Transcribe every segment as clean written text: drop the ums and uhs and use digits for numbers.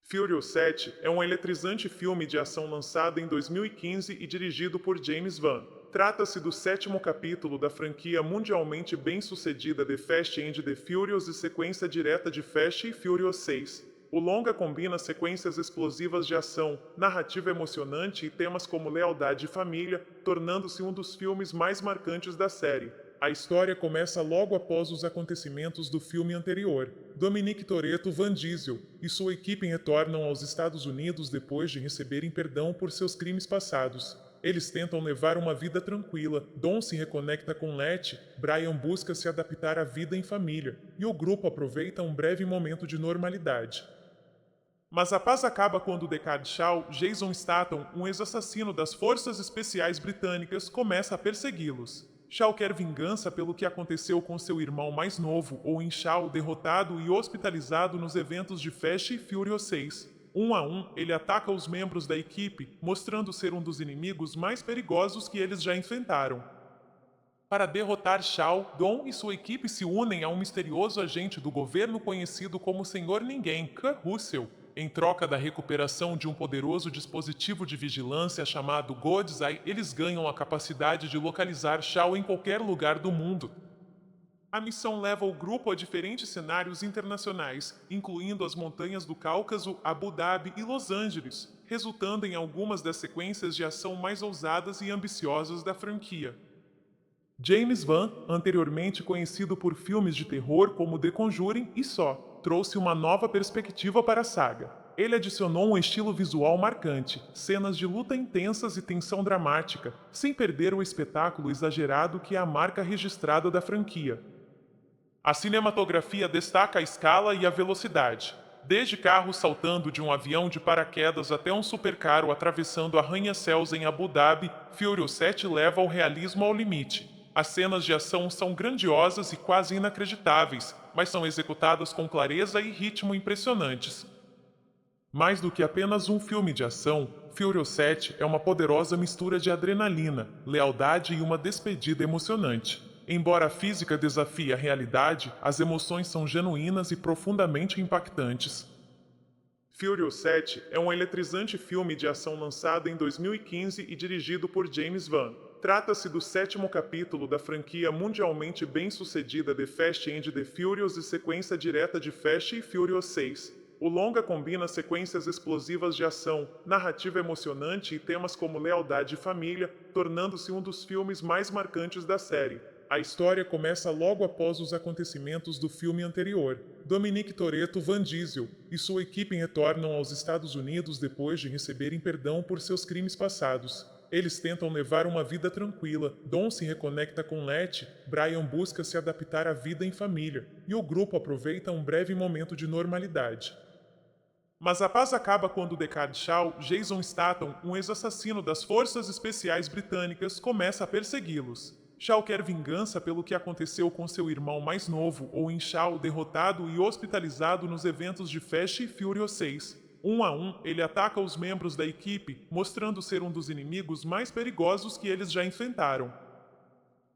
Furious 7 é um eletrizante filme de ação lançado em 2015 e dirigido por James Wan. Trata-se do sétimo capítulo da franquia mundialmente bem-sucedida The Fast and the Furious e sequência direta de Fast e Furious 6. O longa combina sequências explosivas de ação, narrativa emocionante e temas como lealdade e família, tornando-se um dos filmes mais marcantes da série. A história começa logo após os acontecimentos do filme anterior. Dominic Toretto, Van Diesel e sua equipe retornam aos Estados Unidos depois de receberem perdão por seus crimes passados. Eles tentam levar uma vida tranquila. Dom se reconecta com Letty, Brian busca se adaptar à vida em família, e o grupo aproveita um breve momento de normalidade. Mas a paz acaba quando Deckard Shaw, Jason Statham, um ex-assassino das Forças Especiais Britânicas, começa a persegui-los. Shaw quer vingança pelo que aconteceu com seu irmão mais novo, Owen Shaw, derrotado e hospitalizado nos eventos de Fast e Furious 6. Um a um, ele ataca os membros da equipe, mostrando ser um dos inimigos mais perigosos que eles já enfrentaram. Para derrotar Shaw, Dom e sua equipe se unem a um misterioso agente do governo conhecido como Senhor Ninguém, Kurt Russell, em troca da recuperação de um poderoso dispositivo de vigilância chamado God's Eye. Eles ganham a capacidade de localizar Shaw em qualquer lugar do mundo. A missão leva o grupo a diferentes cenários internacionais, incluindo as montanhas do Cáucaso, Abu Dhabi e Los Angeles, resultando em algumas das sequências de ação mais ousadas e ambiciosas da franquia. James Wan, anteriormente conhecido por filmes de terror como The Conjuring e Saw, trouxe uma nova perspectiva para a saga. Ele adicionou um estilo visual marcante, cenas de luta intensas e tensão dramática, sem perder o espetáculo exagerado que é a marca registrada da franquia. A cinematografia destaca a escala e a velocidade. Desde carros saltando de um avião de paraquedas até um supercarro atravessando arranha-céus em Abu Dhabi, Furious 7 leva o realismo ao limite. As cenas de ação são grandiosas e quase inacreditáveis, mas são executadas com clareza e ritmo impressionantes. Mais do que apenas um filme de ação, Furious 7 é uma poderosa mistura de adrenalina, lealdade e uma despedida emocionante. Embora a física desafie a realidade, as emoções são genuínas e profundamente impactantes. Furious 7 é um eletrizante filme de ação lançado em 2015 e dirigido por James Wan. Trata-se do sétimo capítulo da franquia mundialmente bem-sucedida The Fast and the Furious e sequência direta de Fast e Furious 6. O longa combina sequências explosivas de ação, narrativa emocionante e temas como lealdade e família, tornando-se um dos filmes mais marcantes da série. A história começa logo após os acontecimentos do filme anterior. Dominic Toretto, Van Diesel e sua equipe retornam aos Estados Unidos depois de receberem perdão por seus crimes passados. Eles tentam levar uma vida tranquila. Dom se reconecta com Letty, Brian busca se adaptar à vida em família, e o grupo aproveita um breve momento de normalidade. Mas a paz acaba quando Deckard Shaw, Jason Statham, um ex-assassino das Forças Especiais Britânicas, começa a persegui-los. Shaw quer vingança pelo que aconteceu com seu irmão mais novo, Owen Shaw, derrotado e hospitalizado nos eventos de Fast e Furious 6. Um a um, ele ataca os membros da equipe, mostrando ser um dos inimigos mais perigosos que eles já enfrentaram.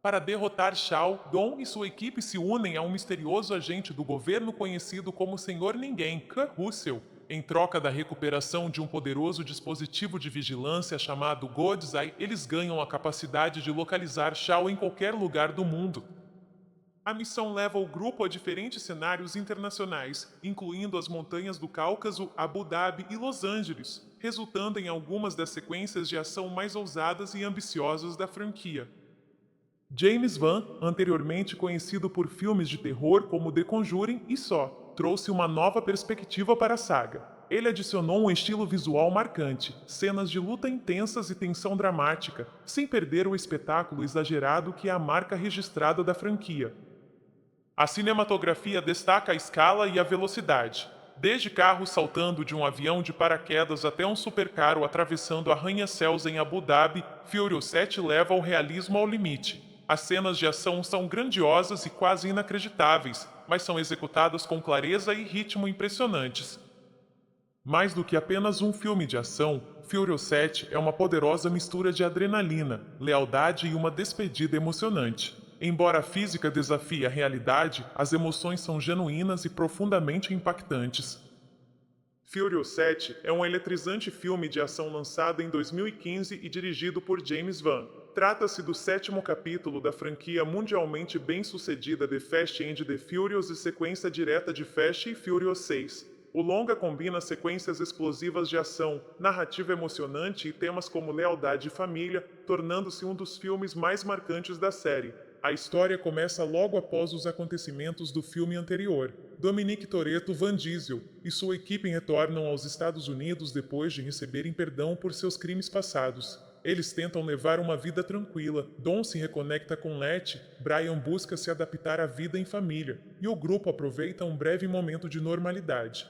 Para derrotar Shaw, Dom e sua equipe se unem a um misterioso agente do governo conhecido como Senhor Ninguém, Kurt Russell, em troca da recuperação de um poderoso dispositivo de vigilância chamado God's Eye. Eles ganham a capacidade de localizar Shaw em qualquer lugar do mundo. A missão leva o grupo a diferentes cenários internacionais, incluindo as montanhas do Cáucaso, Abu Dhabi e Los Angeles, resultando em algumas das sequências de ação mais ousadas e ambiciosas da franquia. James Wan, anteriormente conhecido por filmes de terror como The Conjuring e Saw, trouxe uma nova perspectiva para a saga. Ele adicionou um estilo visual marcante, cenas de luta intensas e tensão dramática, sem perder o espetáculo exagerado que é a marca registrada da franquia. A cinematografia destaca a escala e a velocidade. Desde carros saltando de um avião de paraquedas até um supercarro atravessando arranha-céus em Abu Dhabi, Furious 7 leva o realismo ao limite. As cenas de ação são grandiosas e quase inacreditáveis, mas são executadas com clareza e ritmo impressionantes. Mais do que apenas um filme de ação, Furious 7 é uma poderosa mistura de adrenalina, lealdade e uma despedida emocionante. Embora a física desafie a realidade, as emoções são genuínas e profundamente impactantes. Furious 7 é um eletrizante filme de ação lançado em 2015 e dirigido por James Van. Trata-se do sétimo capítulo da franquia mundialmente bem-sucedida The Fast and the Furious e sequência direta de Fast e Furious 6. O longa combina sequências explosivas de ação, narrativa emocionante e temas como lealdade e família, tornando-se um dos filmes mais marcantes da série. A história começa logo após os acontecimentos do filme anterior. Dominic Toretto, Vin Diesel e sua equipe retornam aos Estados Unidos depois de receberem perdão por seus crimes passados. Eles tentam levar uma vida tranquila. Dom se reconecta com Letty, Brian busca se adaptar à vida em família, e o grupo aproveita um breve momento de normalidade.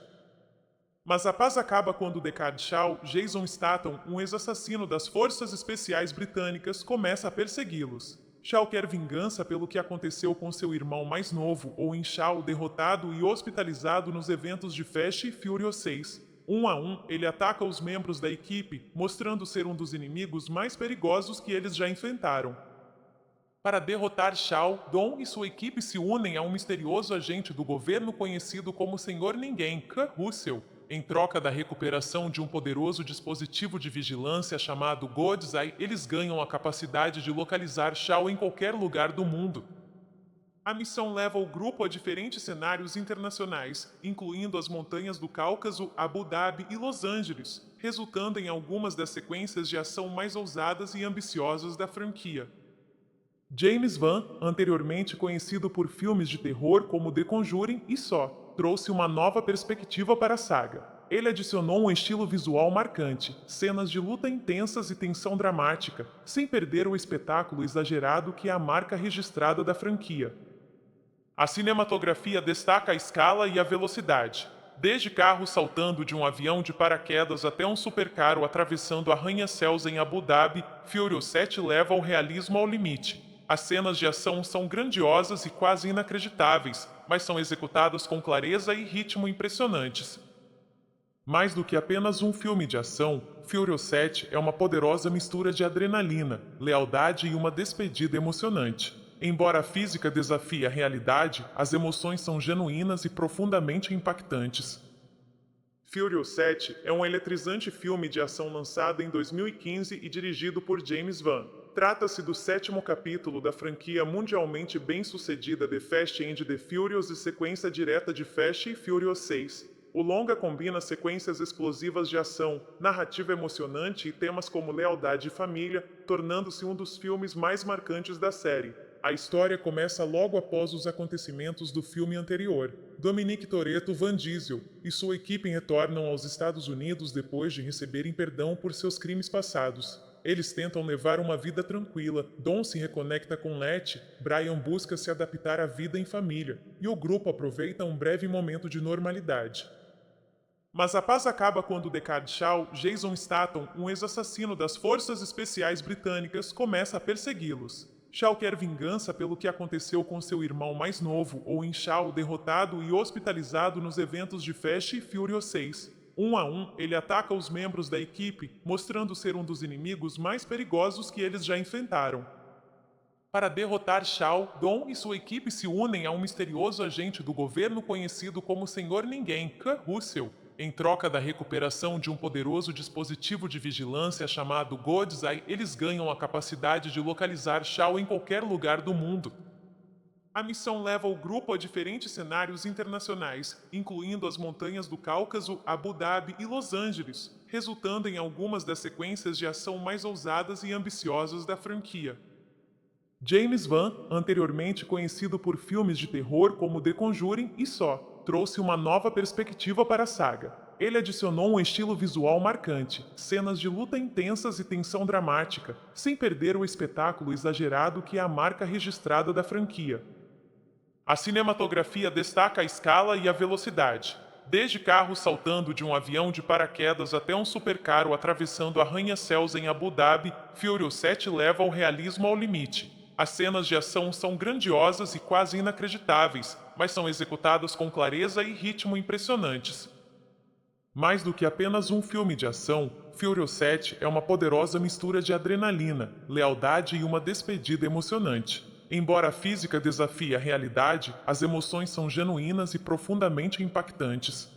Mas a paz acaba quando Deckard Shaw, Jason Statham, um ex-assassino das Forças Especiais Britânicas, começa a persegui-los. Shaw quer vingança pelo que aconteceu com seu irmão mais novo, Owen Shaw, derrotado e hospitalizado nos eventos de Fast e Furious 6. Um a um, ele ataca os membros da equipe, mostrando ser um dos inimigos mais perigosos que eles já enfrentaram. Para derrotar Shaw, Dom e sua equipe se unem a um misterioso agente do governo conhecido como Senhor Ninguém, Kurt Russell, em troca da recuperação de um poderoso dispositivo de vigilância chamado God's Eye. Eles ganham a capacidade de localizar Shaw em qualquer lugar do mundo. A missão leva o grupo a diferentes cenários internacionais, incluindo as montanhas do Cáucaso, Abu Dhabi e Los Angeles, resultando em algumas das sequências de ação mais ousadas e ambiciosas da franquia. James Van, anteriormente conhecido por filmes de terror como The Conjuring e Saw, trouxe uma nova perspectiva para a saga. Ele adicionou um estilo visual marcante, cenas de luta intensas e tensão dramática, sem perder o espetáculo exagerado que é a marca registrada da franquia. A cinematografia destaca a escala e a velocidade. Desde carros saltando de um avião de paraquedas até um supercarro atravessando arranha-céus em Abu Dhabi, Furious 7 leva o realismo ao limite. As cenas de ação são grandiosas e quase inacreditáveis, mas são executadas com clareza e ritmo impressionantes. Mais do que apenas um filme de ação, Furious 7 é uma poderosa mistura de adrenalina, lealdade e uma despedida emocionante. Embora a física desafie a realidade, as emoções são genuínas e profundamente impactantes. Furious 7 é um eletrizante filme de ação lançado em 2015 e dirigido por James Van. Trata-se do sétimo capítulo da franquia mundialmente bem-sucedida The Fast and the Furious e sequência direta de Fast e Furious 6. O longa combina sequências explosivas de ação, narrativa emocionante e temas como lealdade e família, tornando-se um dos filmes mais marcantes da série. A história começa logo após os acontecimentos do filme anterior. Dominic Toretto, Vin Diesel e sua equipe retornam aos Estados Unidos depois de receberem perdão por seus crimes passados. Eles tentam levar uma vida tranquila. Dom se reconecta com Letty, Brian busca se adaptar à vida em família, e o grupo aproveita um breve momento de normalidade. Mas a paz acaba quando Deckard Shaw, Jason Statham, um ex-assassino das Forças Especiais Britânicas, começa a persegui-los. Shaw quer vingança pelo que aconteceu com seu irmão mais novo, Owen Shaw, derrotado e hospitalizado nos eventos de Fast e Furious 6. Um a um, ele ataca os membros da equipe, mostrando ser um dos inimigos mais perigosos que eles já enfrentaram. Para derrotar Shaw, Dom e sua equipe se unem a um misterioso agente do governo conhecido como Senhor Ninguém, Kurt Russell, em troca da recuperação de um poderoso dispositivo de vigilância chamado God's Eye. Eles ganham a capacidade de localizar Shaw em qualquer lugar do mundo. A missão leva o grupo a diferentes cenários internacionais, incluindo as montanhas do Cáucaso, Abu Dhabi e Los Angeles, resultando em algumas das sequências de ação mais ousadas e ambiciosas da franquia. James Van, anteriormente conhecido por filmes de terror como The Conjuring e Saw, trouxe uma nova perspectiva para a saga. Ele adicionou um estilo visual marcante, cenas de luta intensas e tensão dramática, sem perder o espetáculo exagerado que é a marca registrada da franquia. A cinematografia destaca a escala e a velocidade. Desde carros saltando de um avião de paraquedas até um supercarro atravessando arranha-céus em Abu Dhabi, Furious 7 leva o realismo ao limite. As cenas de ação são grandiosas e quase inacreditáveis, mas são executadas com clareza e ritmo impressionantes. Mais do que apenas um filme de ação, Furious 7 é uma poderosa mistura de adrenalina, lealdade e uma despedida emocionante. Embora a física desafie a realidade, as emoções são genuínas e profundamente impactantes.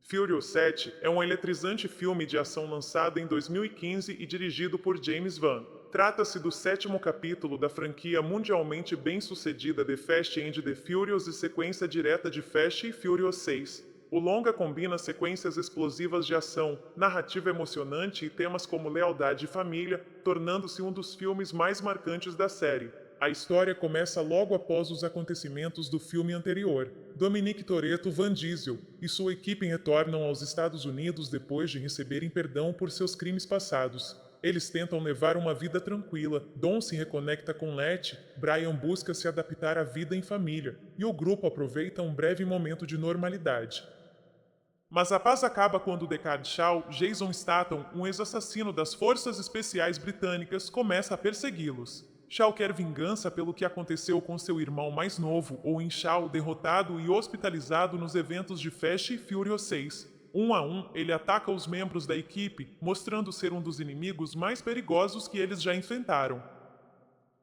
Furious 7 é um eletrizante filme de ação lançado em 2015 e dirigido por James Van. Trata-se do sétimo capítulo da franquia mundialmente bem-sucedida The Fast and the Furious e sequência direta de Fast e Furious 6. O longa combina sequências explosivas de ação, narrativa emocionante e temas como lealdade e família, tornando-se um dos filmes mais marcantes da série. A história começa logo após os acontecimentos do filme anterior. Dominic Toretto, Van Diesel e sua equipe retornam aos Estados Unidos depois de receberem perdão por seus crimes passados. Eles tentam levar uma vida tranquila, Dom se reconecta com Letty, Brian busca se adaptar à vida em família, e o grupo aproveita um breve momento de normalidade. Mas a paz acaba quando Deckard Shaw, Jason Statham, um ex-assassino das Forças Especiais Britânicas, começa a persegui-los. Shaw quer vingança pelo que aconteceu com seu irmão mais novo, Owen Shaw, derrotado e hospitalizado nos eventos de Fast e Furious 6. Um a um, ele ataca os membros da equipe, mostrando ser um dos inimigos mais perigosos que eles já enfrentaram.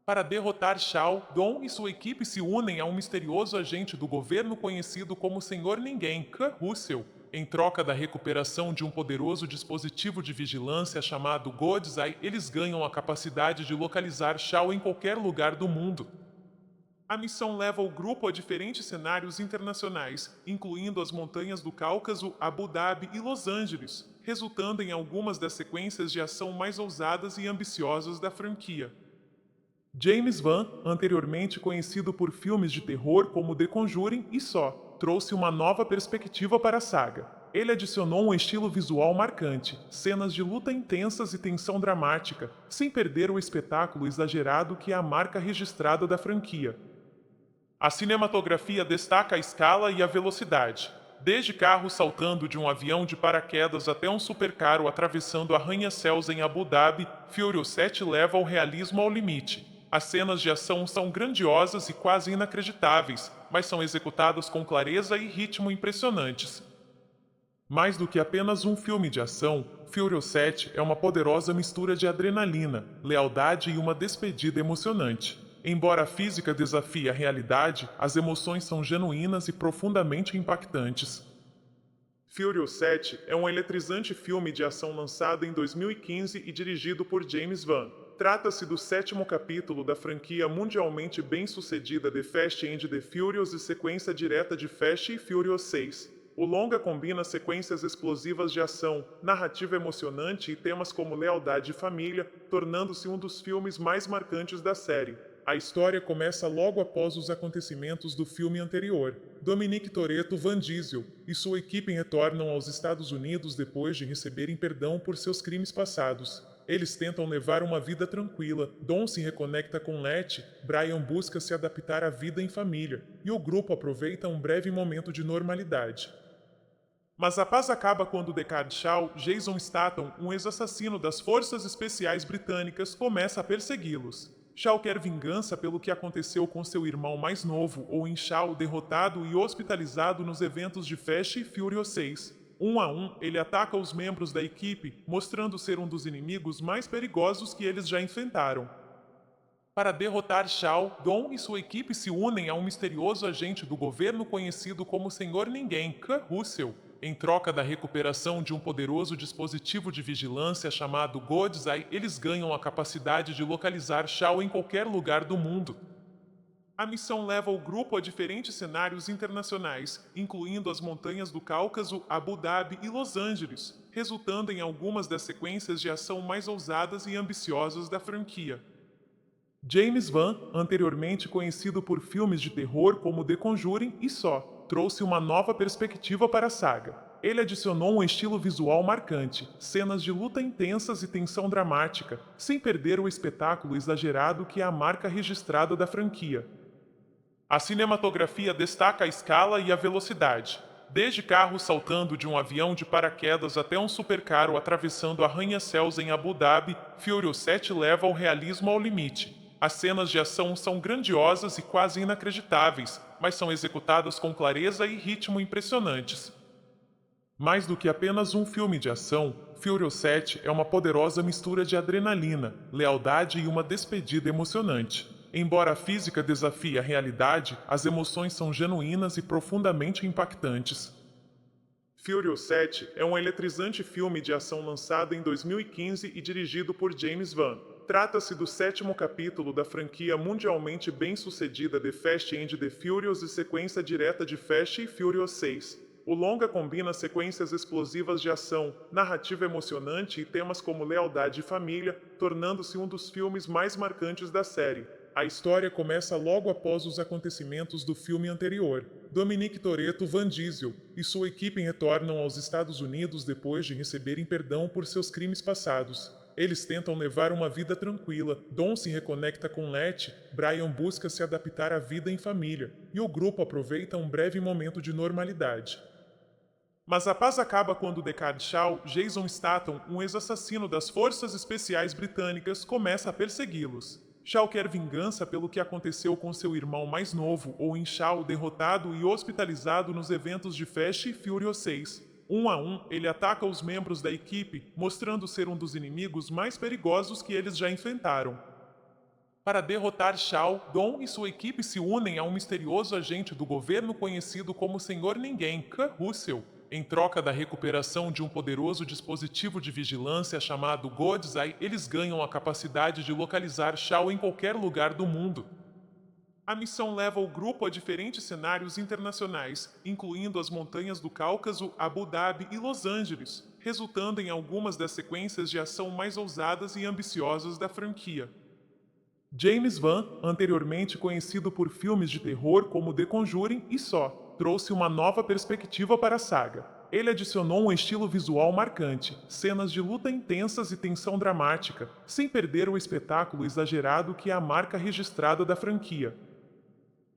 Para derrotar Shaw, Dom e sua equipe se unem a um misterioso agente do governo conhecido como Senhor Ninguém, Kurt Russell, em troca da recuperação de um poderoso dispositivo de vigilância chamado God's Eye. Eles ganham a capacidade de localizar Shaw em qualquer lugar do mundo. A missão leva o grupo a diferentes cenários internacionais, incluindo as montanhas do Cáucaso, Abu Dhabi e Los Angeles, resultando em algumas das sequências de ação mais ousadas e ambiciosas da franquia. James Van, anteriormente conhecido por filmes de terror como The Conjuring e Saw, trouxe uma nova perspectiva para a saga. Ele adicionou um estilo visual marcante, cenas de luta intensas e tensão dramática, sem perder o espetáculo exagerado que é a marca registrada da franquia. A cinematografia destaca a escala e a velocidade. Desde carros saltando de um avião de paraquedas até um supercarro atravessando arranha-céus em Abu Dhabi, Furious 7 leva o realismo ao limite. As cenas de ação são grandiosas e quase inacreditáveis, mas são executadas com clareza e ritmo impressionantes. Mais do que apenas um filme de ação, Furious 7 é uma poderosa mistura de adrenalina, lealdade e uma despedida emocionante. Embora a física desafie a realidade, as emoções são genuínas e profundamente impactantes. Furious 7 é um eletrizante filme de ação lançado em 2015 e dirigido por James Van. Trata-se do sétimo capítulo da franquia mundialmente bem-sucedida The Fast and the Furious e sequência direta de Fast e Furious 6. O longa combina sequências explosivas de ação, narrativa emocionante e temas como lealdade e família, tornando-se um dos filmes mais marcantes da série. A história começa logo após os acontecimentos do filme anterior. Dominic Toretto, Van Diesel e sua equipe retornam aos Estados Unidos depois de receberem perdão por seus crimes passados. Eles tentam levar uma vida tranquila, Dom se reconecta com Letty, Brian busca se adaptar à vida em família, e o grupo aproveita um breve momento de normalidade. Mas a paz acaba quando Deckard Shaw, Jason Statham, um ex-assassino das Forças Especiais Britânicas, começa a persegui-los. Shaw quer vingança pelo que aconteceu com seu irmão mais novo, Owen Shaw, derrotado e hospitalizado nos eventos de Fast e Furious 6. Um a um, ele ataca os membros da equipe, mostrando ser um dos inimigos mais perigosos que eles já enfrentaram. Para derrotar Shaw, Dom e sua equipe se unem a um misterioso agente do governo conhecido como Senhor Ninguém, Kurt Russell, em troca da recuperação de um poderoso dispositivo de vigilância chamado God's Eye. Eles ganham a capacidade de localizar Shaw em qualquer lugar do mundo. A missão leva o grupo a diferentes cenários internacionais, incluindo as montanhas do Cáucaso, Abu Dhabi e Los Angeles, resultando em algumas das sequências de ação mais ousadas e ambiciosas da franquia. James Van, anteriormente conhecido por filmes de terror como The Conjuring e Saw, trouxe uma nova perspectiva para a saga. Ele adicionou um estilo visual marcante, cenas de luta intensas e tensão dramática, sem perder o espetáculo exagerado que é a marca registrada da franquia. A cinematografia destaca a escala e a velocidade. Desde carros saltando de um avião de paraquedas até um supercarro atravessando arranha-céus em Abu Dhabi, Furious 7 leva o realismo ao limite. As cenas de ação são grandiosas e quase inacreditáveis, mas são executadas com clareza e ritmo impressionantes. Mais do que apenas um filme de ação, Furious 7 é uma poderosa mistura de adrenalina, lealdade e uma despedida emocionante. Embora a física desafie a realidade, as emoções são genuínas e profundamente impactantes. Furious 7 é um eletrizante filme de ação lançado em 2015 e dirigido por James Van. Trata-se do sétimo capítulo da franquia mundialmente bem-sucedida The Fast and the Furious e sequência direta de Fast e Furious 6. O longa combina sequências explosivas de ação, narrativa emocionante e temas como lealdade e família, tornando-se um dos filmes mais marcantes da série. A história começa logo após os acontecimentos do filme anterior. Dominic Toretto, Vin Diesel e sua equipe retornam aos Estados Unidos depois de receberem perdão por seus crimes passados. Eles tentam levar uma vida tranquila. Dom se reconecta com Letty, Brian busca se adaptar à vida em família, e o grupo aproveita um breve momento de normalidade. Mas a paz acaba quando Deckard Shaw, Jason Statham, um ex-assassino das Forças Especiais Britânicas, começa a persegui-los. Shaw quer vingança pelo que aconteceu com seu irmão mais novo, Owen Shaw, derrotado e hospitalizado nos eventos de Fast e Furious 6. Um a um, ele ataca os membros da equipe, mostrando ser um dos inimigos mais perigosos que eles já enfrentaram. Para derrotar Shaw, Dom e sua equipe se unem a um misterioso agente do governo conhecido como Senhor Ninguém, Kurt Russell, em troca da recuperação de um poderoso dispositivo de vigilância chamado God's Eye. Eles ganham a capacidade de localizar Shaw em qualquer lugar do mundo. A missão leva o grupo a diferentes cenários internacionais, incluindo as montanhas do Cáucaso, Abu Dhabi e Los Angeles, resultando em algumas das sequências de ação mais ousadas e ambiciosas da franquia. James Van, anteriormente conhecido por filmes de terror como The Conjuring e Saw, trouxe uma nova perspectiva para a saga. Ele adicionou um estilo visual marcante, cenas de luta intensas e tensão dramática, sem perder o espetáculo exagerado que é a marca registrada da franquia.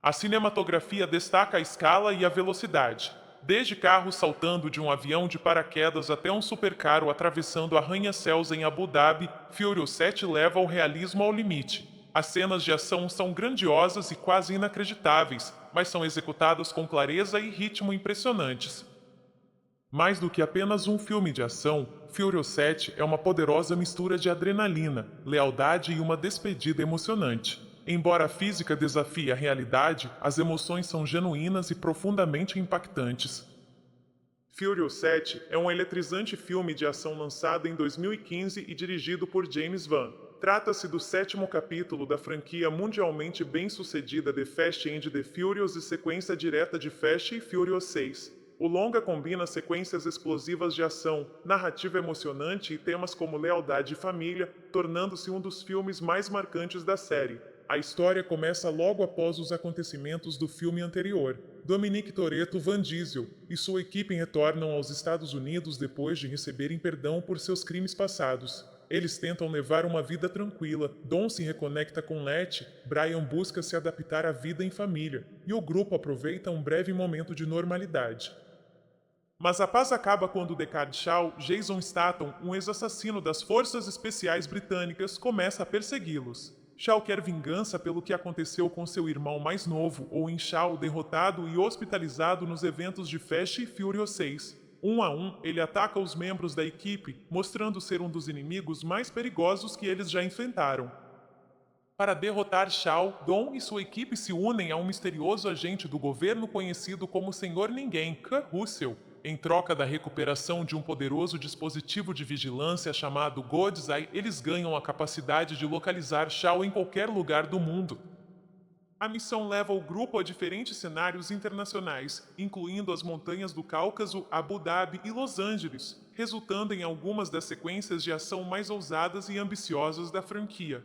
A cinematografia destaca a escala e a velocidade. Desde carros saltando de um avião de paraquedas até um supercarro atravessando arranha-céus em Abu Dhabi, Furious 7 leva o realismo ao limite. As cenas de ação são grandiosas e quase inacreditáveis, mas são executadas com clareza e ritmo impressionantes. Mais do que apenas um filme de ação, Furious 7 é uma poderosa mistura de adrenalina, lealdade e uma despedida emocionante. Embora a física desafie a realidade, as emoções são genuínas e profundamente impactantes. Furious 7 é um eletrizante filme de ação lançado em 2015 e dirigido por James Van. Trata-se do sétimo capítulo da franquia mundialmente bem-sucedida The Fast and the Furious e sequência direta de Fast e Furious 6. O longa combina sequências explosivas de ação, narrativa emocionante e temas como lealdade e família, tornando-se um dos filmes mais marcantes da série. A história começa logo após os acontecimentos do filme anterior. Dominic Toretto, Vin Diesel e sua equipe retornam aos Estados Unidos depois de receberem perdão por seus crimes passados. Eles tentam levar uma vida tranquila. Dom se reconecta com Letty, Brian busca se adaptar à vida em família, e o grupo aproveita um breve momento de normalidade. Mas a paz acaba quando Deckard Shaw, Jason Statham, um ex-assassino das Forças Especiais Britânicas, começa a persegui-los. Shaw quer vingança pelo que aconteceu com seu irmão mais novo, Owen Shaw, derrotado e hospitalizado nos eventos de Fast e Furious 6. Um a um, ele ataca os membros da equipe, mostrando ser um dos inimigos mais perigosos que eles já enfrentaram. Para derrotar Shaw, Dom e sua equipe se unem a um misterioso agente do governo conhecido como Senhor Ninguém, Kurt Russell, em troca da recuperação de um poderoso dispositivo de vigilância chamado God's Eye. Eles ganham a capacidade de localizar Shaw em qualquer lugar do mundo. A missão leva o grupo a diferentes cenários internacionais, incluindo as montanhas do Cáucaso, Abu Dhabi e Los Angeles, resultando em algumas das sequências de ação mais ousadas e ambiciosas da franquia.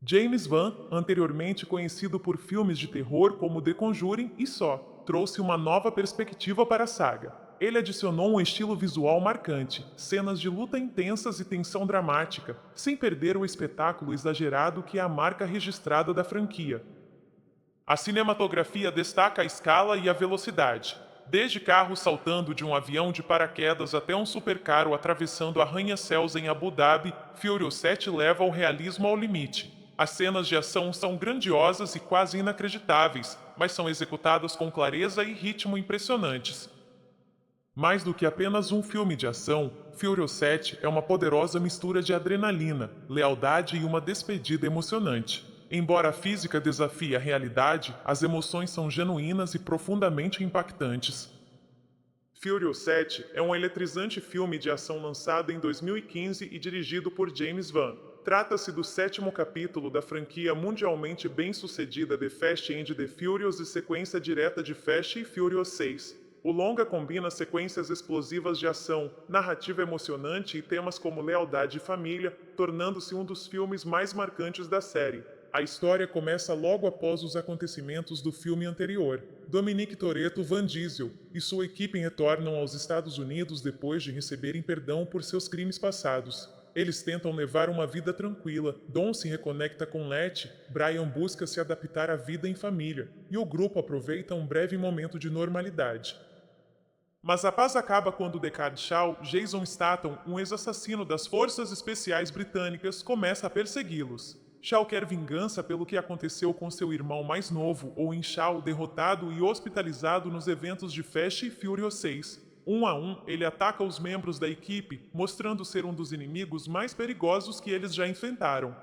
James Van, anteriormente conhecido por filmes de terror como The Conjuring e Saw, trouxe uma nova perspectiva para a saga. Ele adicionou um estilo visual marcante, cenas de luta intensas e tensão dramática, sem perder o espetáculo exagerado que é a marca registrada da franquia. A cinematografia destaca a escala e a velocidade. Desde carros saltando de um avião de paraquedas até um supercarro atravessando arranha-céus em Abu Dhabi, Furious 7 leva o realismo ao limite. As cenas de ação são grandiosas e quase inacreditáveis, mas são executadas com clareza e ritmo impressionantes. Mais do que apenas um filme de ação, Furious 7 é uma poderosa mistura de adrenalina, lealdade e uma despedida emocionante. Embora a física desafie a realidade, as emoções são genuínas e profundamente impactantes. Furious 7 é um eletrizante filme de ação lançado em 2015 e dirigido por James Van. Trata-se do sétimo capítulo da franquia mundialmente bem-sucedida The Fast and the Furious e sequência direta de Fast e Furious 6. O longa combina sequências explosivas de ação, narrativa emocionante e temas como lealdade e família, tornando-se um dos filmes mais marcantes da série. A história começa logo após os acontecimentos do filme anterior. Dominic Toretto, Vin Diesel e sua equipe retornam aos Estados Unidos depois de receberem perdão por seus crimes passados. Eles tentam levar uma vida tranquila. Dom se reconecta com Letty, Brian busca se adaptar à vida em família, e o grupo aproveita um breve momento de normalidade. Mas a paz acaba quando Deckard Shaw, Jason Statham, um ex-assassino das Forças Especiais Britânicas, começa a persegui-los. Shaw quer vingança pelo que aconteceu com seu irmão mais novo, Owen Shaw, derrotado e hospitalizado nos eventos de Fast e Furious 6. Um a um, ele ataca os membros da equipe, mostrando ser um dos inimigos mais perigosos que eles já enfrentaram.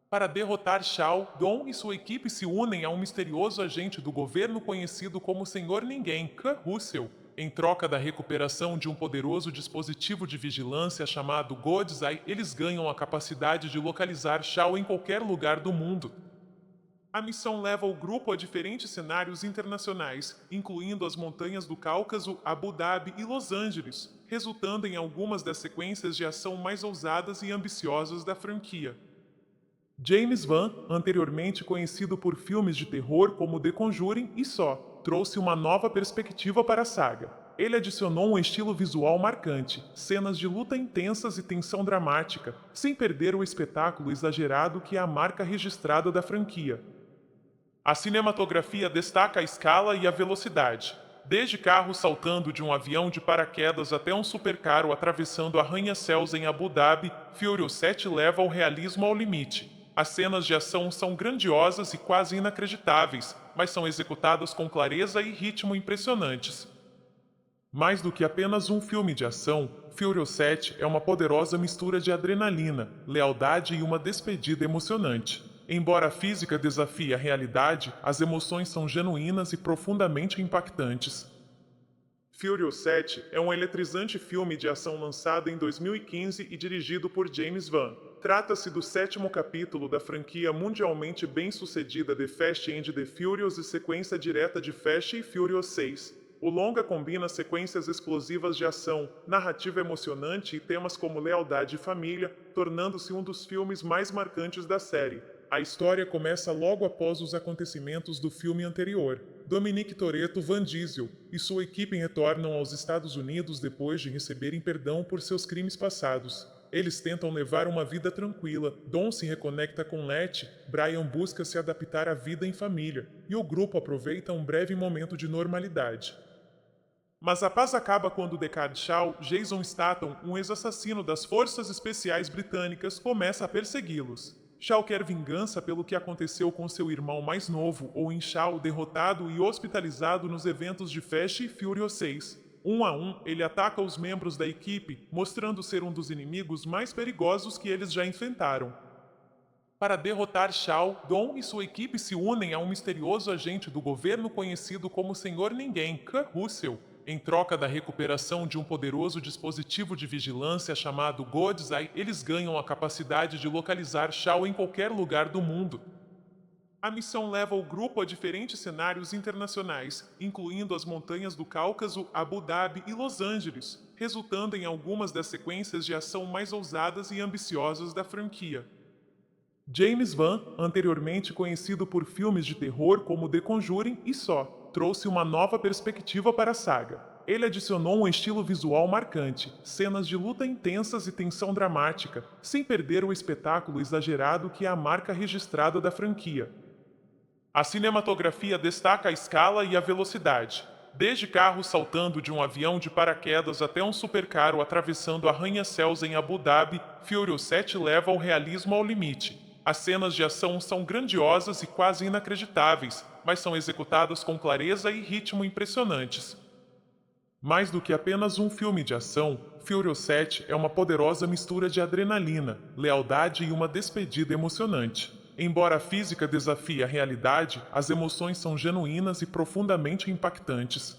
Para derrotar Shaw, Dom e sua equipe se unem a um misterioso agente do governo conhecido como Senhor Ninguém, Kurt Russell. Em troca da recuperação de um poderoso dispositivo de vigilância chamado God's Eye, eles ganham a capacidade de localizar Shaw em qualquer lugar do mundo. A missão leva o grupo a diferentes cenários internacionais, incluindo as montanhas do Cáucaso, Abu Dhabi e Los Angeles, resultando em algumas das sequências de ação mais ousadas e ambiciosas da franquia. James Van, anteriormente conhecido por filmes de terror como The Conjuring e Saw, trouxe uma nova perspectiva para a saga. Ele adicionou um estilo visual marcante, cenas de luta intensas e tensão dramática, sem perder o espetáculo exagerado que é a marca registrada da franquia. A cinematografia destaca a escala e a velocidade. Desde carros saltando de um avião de paraquedas até um supercarro atravessando arranha-céus em Abu Dhabi, Furious 7 leva o realismo ao limite. As cenas de ação são grandiosas e quase inacreditáveis, mas são executadas com clareza e ritmo impressionantes. Mais do que apenas um filme de ação, Furious 7 é uma poderosa mistura de adrenalina, lealdade e uma despedida emocionante. Embora a física desafie a realidade, as emoções são genuínas e profundamente impactantes. Furious 7 é um eletrizante filme de ação lançado em 2015 e dirigido por James Van. Trata-se do sétimo capítulo da franquia mundialmente bem-sucedida The Fast and the Furious e sequência direta de Fast e Furious 6. O longa combina sequências explosivas de ação, narrativa emocionante e temas como lealdade e família, tornando-se um dos filmes mais marcantes da série. A história começa logo após os acontecimentos do filme anterior. Dominic Toretto, Vin Diesel e sua equipe retornam aos Estados Unidos depois de receberem perdão por seus crimes passados. Eles tentam levar uma vida tranquila. Dom se reconecta com Letty, Brian busca se adaptar à vida em família, e o grupo aproveita um breve momento de normalidade. Mas a paz acaba quando Deckard Shaw, Jason Statham, um ex-assassino das Forças Especiais Britânicas, começa a persegui-los. Shaw quer vingança pelo que aconteceu com seu irmão mais novo, Owen Shaw, derrotado e hospitalizado nos eventos de Fast e Furious 6. Um a um, ele ataca os membros da equipe, mostrando ser um dos inimigos mais perigosos que eles já enfrentaram. Para derrotar Shaw, Dom e sua equipe se unem a um misterioso agente do governo conhecido como Senhor Ninguém, Kurt Russell. Em troca da recuperação de um poderoso dispositivo de vigilância chamado God's Eye, eles ganham a capacidade de localizar Shaw em qualquer lugar do mundo. A missão leva o grupo a diferentes cenários internacionais, incluindo as montanhas do Cáucaso, Abu Dhabi e Los Angeles, resultando em algumas das sequências de ação mais ousadas e ambiciosas da franquia. James Van, anteriormente conhecido por filmes de terror como The Conjuring e Saw, trouxe uma nova perspectiva para a saga. Ele adicionou um estilo visual marcante, cenas de luta intensas e tensão dramática, sem perder o espetáculo exagerado que é a marca registrada da franquia. A cinematografia destaca a escala e a velocidade. Desde carros saltando de um avião de paraquedas até um supercarro atravessando arranha-céus em Abu Dhabi, Furious 7 leva o realismo ao limite. As cenas de ação são grandiosas e quase inacreditáveis, mas são executadas com clareza e ritmo impressionantes. Mais do que apenas um filme de ação, Furious 7 é uma poderosa mistura de adrenalina, lealdade e uma despedida emocionante. Embora a física desafie a realidade, as emoções são genuínas e profundamente impactantes.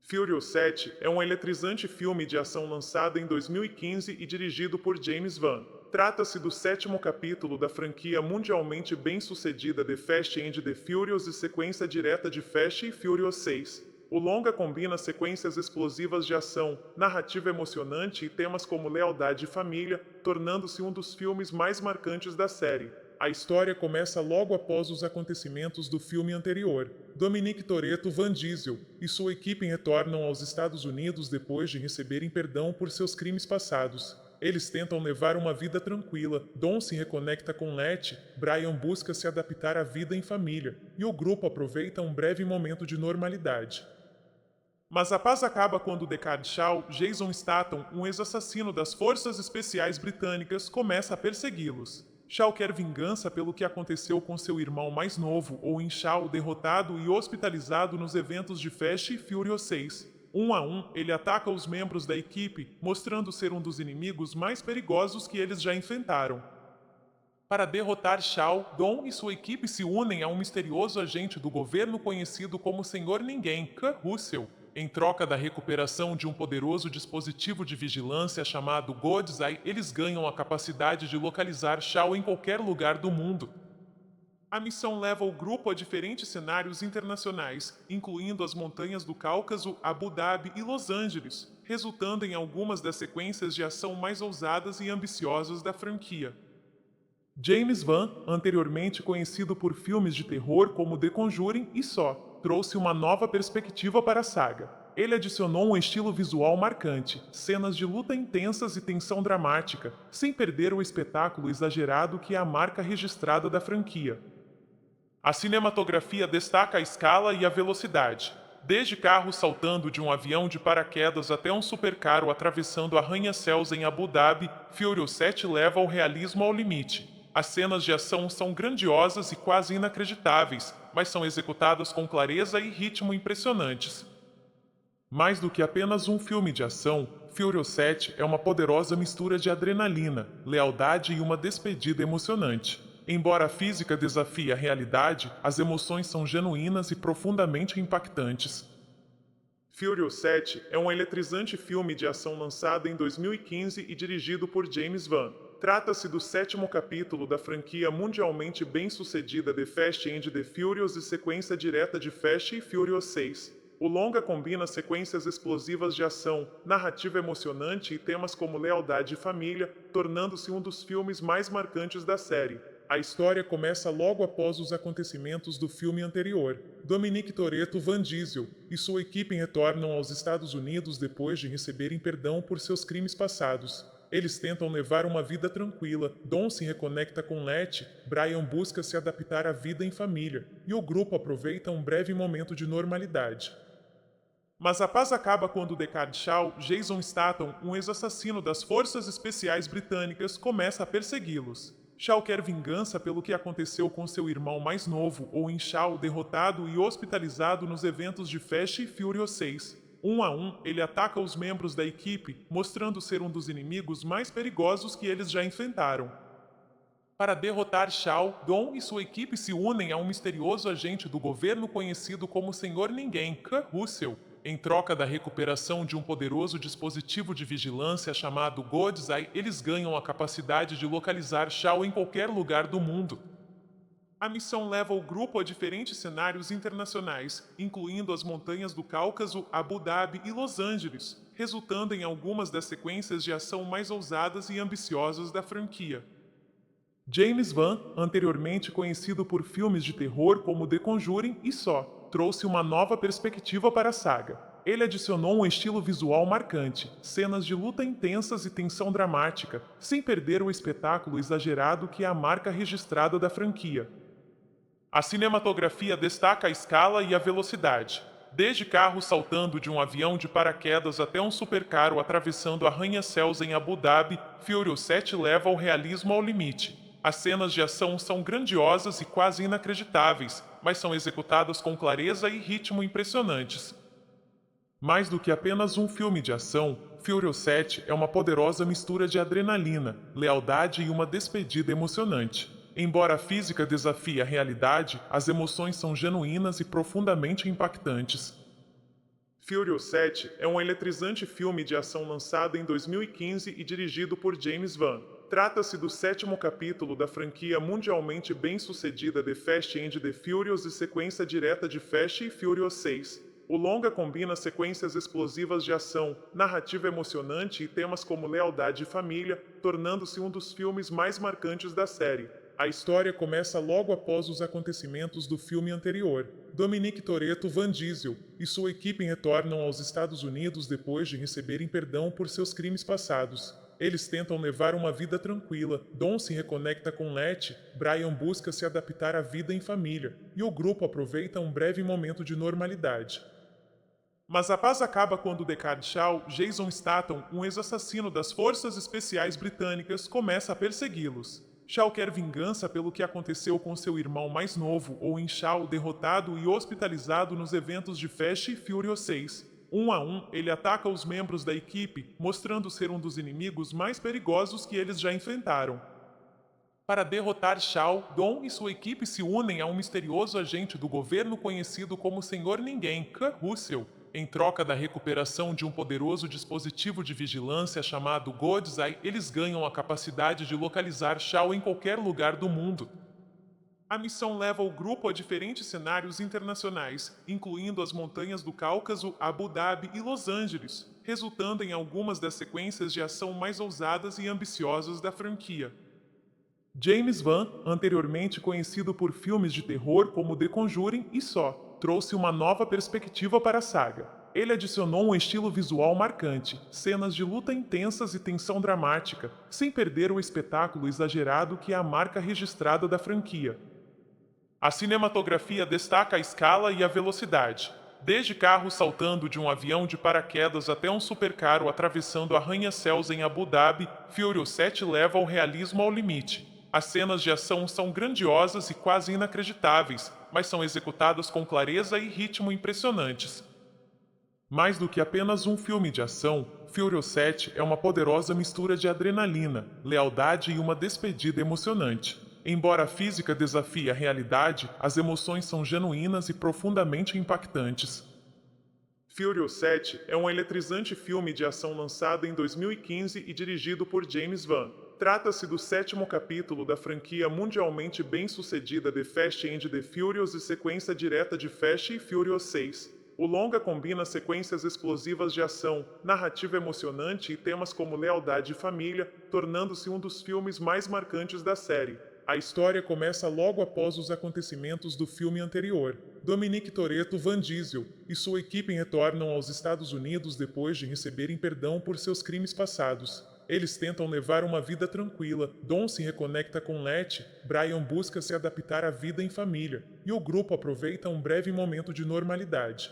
Furious 7 é um eletrizante filme de ação lançado em 2015 e dirigido por James Van. Trata-se do sétimo capítulo da franquia mundialmente bem-sucedida The Fast and the Furious e sequência direta de Fast e Furious 6. O longa combina sequências explosivas de ação, narrativa emocionante e temas como lealdade e família, tornando-se um dos filmes mais marcantes da série. A história começa logo após os acontecimentos do filme anterior. Dominic Toretto, Van Diesel e sua equipe retornam aos Estados Unidos depois de receberem perdão por seus crimes passados. Eles tentam levar uma vida tranquila. Dom se reconecta com Letty, Brian busca se adaptar à vida em família, e o grupo aproveita um breve momento de normalidade. Mas a paz acaba quando Deckard Shaw, Jason Statham, um ex-assassino das Forças Especiais Britânicas, começa a persegui-los. Shaw quer vingança pelo que aconteceu com seu irmão mais novo, Owen Shaw, derrotado e hospitalizado nos eventos de Fast e Furious 6. Um a um, ele ataca os membros da equipe, mostrando ser um dos inimigos mais perigosos que eles já enfrentaram. Para derrotar Shaw, Dom e sua equipe se unem a um misterioso agente do governo conhecido como Senhor Ninguém, Kurt Russell, em troca da recuperação de um poderoso dispositivo de vigilância chamado God's Eye. Eles ganham a capacidade de localizar Shaw em qualquer lugar do mundo. A missão leva o grupo a diferentes cenários internacionais, incluindo as montanhas do Cáucaso, Abu Dhabi e Los Angeles, resultando em algumas das sequências de ação mais ousadas e ambiciosas da franquia. James Van, anteriormente conhecido por filmes de terror como The Conjuring e Saw, trouxe uma nova perspectiva para a saga. Ele adicionou um estilo visual marcante, cenas de luta intensas e tensão dramática, sem perder o espetáculo exagerado que é a marca registrada da franquia. A cinematografia destaca a escala e a velocidade, desde carros saltando de um avião de paraquedas até um supercarro atravessando arranha-céus em Abu Dhabi. Furious 7 leva o realismo ao limite. As cenas de ação são grandiosas e quase inacreditáveis, mas são executadas com clareza e ritmo impressionantes. Mais do que apenas um filme de ação, Furious 7 é uma poderosa mistura de adrenalina, lealdade e uma despedida emocionante. Embora a física desafie a realidade, as emoções são genuínas e profundamente impactantes. Furious 7 é um eletrizante filme de ação lançado em 2015 e dirigido por James Van. Trata-se do sétimo capítulo da franquia mundialmente bem-sucedida The Fast and the Furious e sequência direta de Fast e Furious 6. O longa combina sequências explosivas de ação, narrativa emocionante e temas como lealdade e família, tornando-se um dos filmes mais marcantes da série. A história começa logo após os acontecimentos do filme anterior. Dominic Toretto, Van Diesel e sua equipe retornam aos Estados Unidos depois de receberem perdão por seus crimes passados. Eles tentam levar uma vida tranquila. Dom se reconecta com Letty, Brian busca se adaptar à vida em família, e o grupo aproveita um breve momento de normalidade. Mas a paz acaba quando Deckard Shaw, Jason Statham, um ex-assassino das Forças Especiais Britânicas, começa a persegui-los. Shaw quer vingança pelo que aconteceu com seu irmão mais novo, Owen Shaw, derrotado e hospitalizado nos eventos de Fast e Furious 6. Um a um, ele ataca os membros da equipe, mostrando ser um dos inimigos mais perigosos que eles já enfrentaram. Para derrotar Shaw, Dom e sua equipe se unem a um misterioso agente do governo conhecido como Senhor Ninguém, Kurt Russell, em troca da recuperação de um poderoso dispositivo de vigilância chamado God's Eye. Eles ganham a capacidade de localizar Shaw em qualquer lugar do mundo. A missão leva o grupo a diferentes cenários internacionais, incluindo as montanhas do Cáucaso, Abu Dhabi e Los Angeles, resultando em algumas das sequências de ação mais ousadas e ambiciosas da franquia. James Van, anteriormente conhecido por filmes de terror como The Conjuring e Saw, trouxe uma nova perspectiva para a saga. Ele adicionou um estilo visual marcante, cenas de luta intensas e tensão dramática, sem perder o espetáculo exagerado que é a marca registrada da franquia. A cinematografia destaca a escala e a velocidade, desde carros saltando de um avião de paraquedas até um supercarro atravessando arranha-céus em Abu Dhabi. Furious 7 leva o realismo ao limite. As cenas de ação são grandiosas e quase inacreditáveis, mas são executadas com clareza e ritmo impressionantes. Mais do que apenas um filme de ação, Furious 7 é uma poderosa mistura de adrenalina, lealdade e uma despedida emocionante. Embora a física desafie a realidade, as emoções são genuínas e profundamente impactantes. Furious 7 é um eletrizante filme de ação lançado em 2015 e dirigido por James Van. Trata-se do sétimo capítulo da franquia mundialmente bem-sucedida The Fast and the Furious e sequência direta de Fast e Furious 6. O longa combina sequências explosivas de ação, narrativa emocionante e temas como lealdade e família, tornando-se um dos filmes mais marcantes da série. A história começa logo após os acontecimentos do filme anterior. Dominic Toretto, Van Diesel e sua equipe retornam aos Estados Unidos depois de receberem perdão por seus crimes passados. Eles tentam levar uma vida tranquila. Dom se reconecta com Letty, Brian busca se adaptar à vida em família, e o grupo aproveita um breve momento de normalidade. Mas a paz acaba quando Deckard Shaw, Jason Statham, um ex-assassino das Forças Especiais Britânicas, começa a persegui-los. Shaw quer vingança pelo que aconteceu com seu irmão mais novo, Owen Shaw, derrotado e hospitalizado nos eventos de Fast e Furious 6. Um a um, ele ataca os membros da equipe, mostrando ser um dos inimigos mais perigosos que eles já enfrentaram. Para derrotar Shaw, Dom e sua equipe se unem a um misterioso agente do governo conhecido como Senhor Ninguém, Kurt Russell, em troca da recuperação de um poderoso dispositivo de vigilância chamado God's Eye. Eles ganham a capacidade de localizar Shaw em qualquer lugar do mundo. A missão leva o grupo a diferentes cenários internacionais, incluindo as montanhas do Cáucaso, Abu Dhabi e Los Angeles, resultando em algumas das sequências de ação mais ousadas e ambiciosas da franquia. James Van, anteriormente conhecido por filmes de terror como The Conjuring e Saw, trouxe uma nova perspectiva para a saga. Ele adicionou um estilo visual marcante, cenas de luta intensas e tensão dramática, sem perder o espetáculo exagerado que é a marca registrada da franquia. A cinematografia destaca a escala e a velocidade, desde carros saltando de um avião de paraquedas até um supercarro atravessando arranha-céus em Abu Dhabi. Furious 7 leva o realismo ao limite. As cenas de ação são grandiosas e quase inacreditáveis, mas são executadas com clareza e ritmo impressionantes. Mais do que apenas um filme de ação, Furious 7 é uma poderosa mistura de adrenalina, lealdade e uma despedida emocionante. Embora a física desafie a realidade, as emoções são genuínas e profundamente impactantes. Furious 7 é um eletrizante filme de ação lançado em 2015 e dirigido por James Van. Trata-se do sétimo capítulo da franquia mundialmente bem-sucedida The Fast and the Furious e sequência direta de Fast e Furious 6. O longa combina sequências explosivas de ação, narrativa emocionante e temas como lealdade e família, tornando-se um dos filmes mais marcantes da série. A história começa logo após os acontecimentos do filme anterior. Dominic Toretto, Van Diesel e sua equipe retornam aos Estados Unidos depois de receberem perdão por seus crimes passados. Eles tentam levar uma vida tranquila. Dom se reconecta com Letty, Brian busca se adaptar à vida em família, e o grupo aproveita um breve momento de normalidade.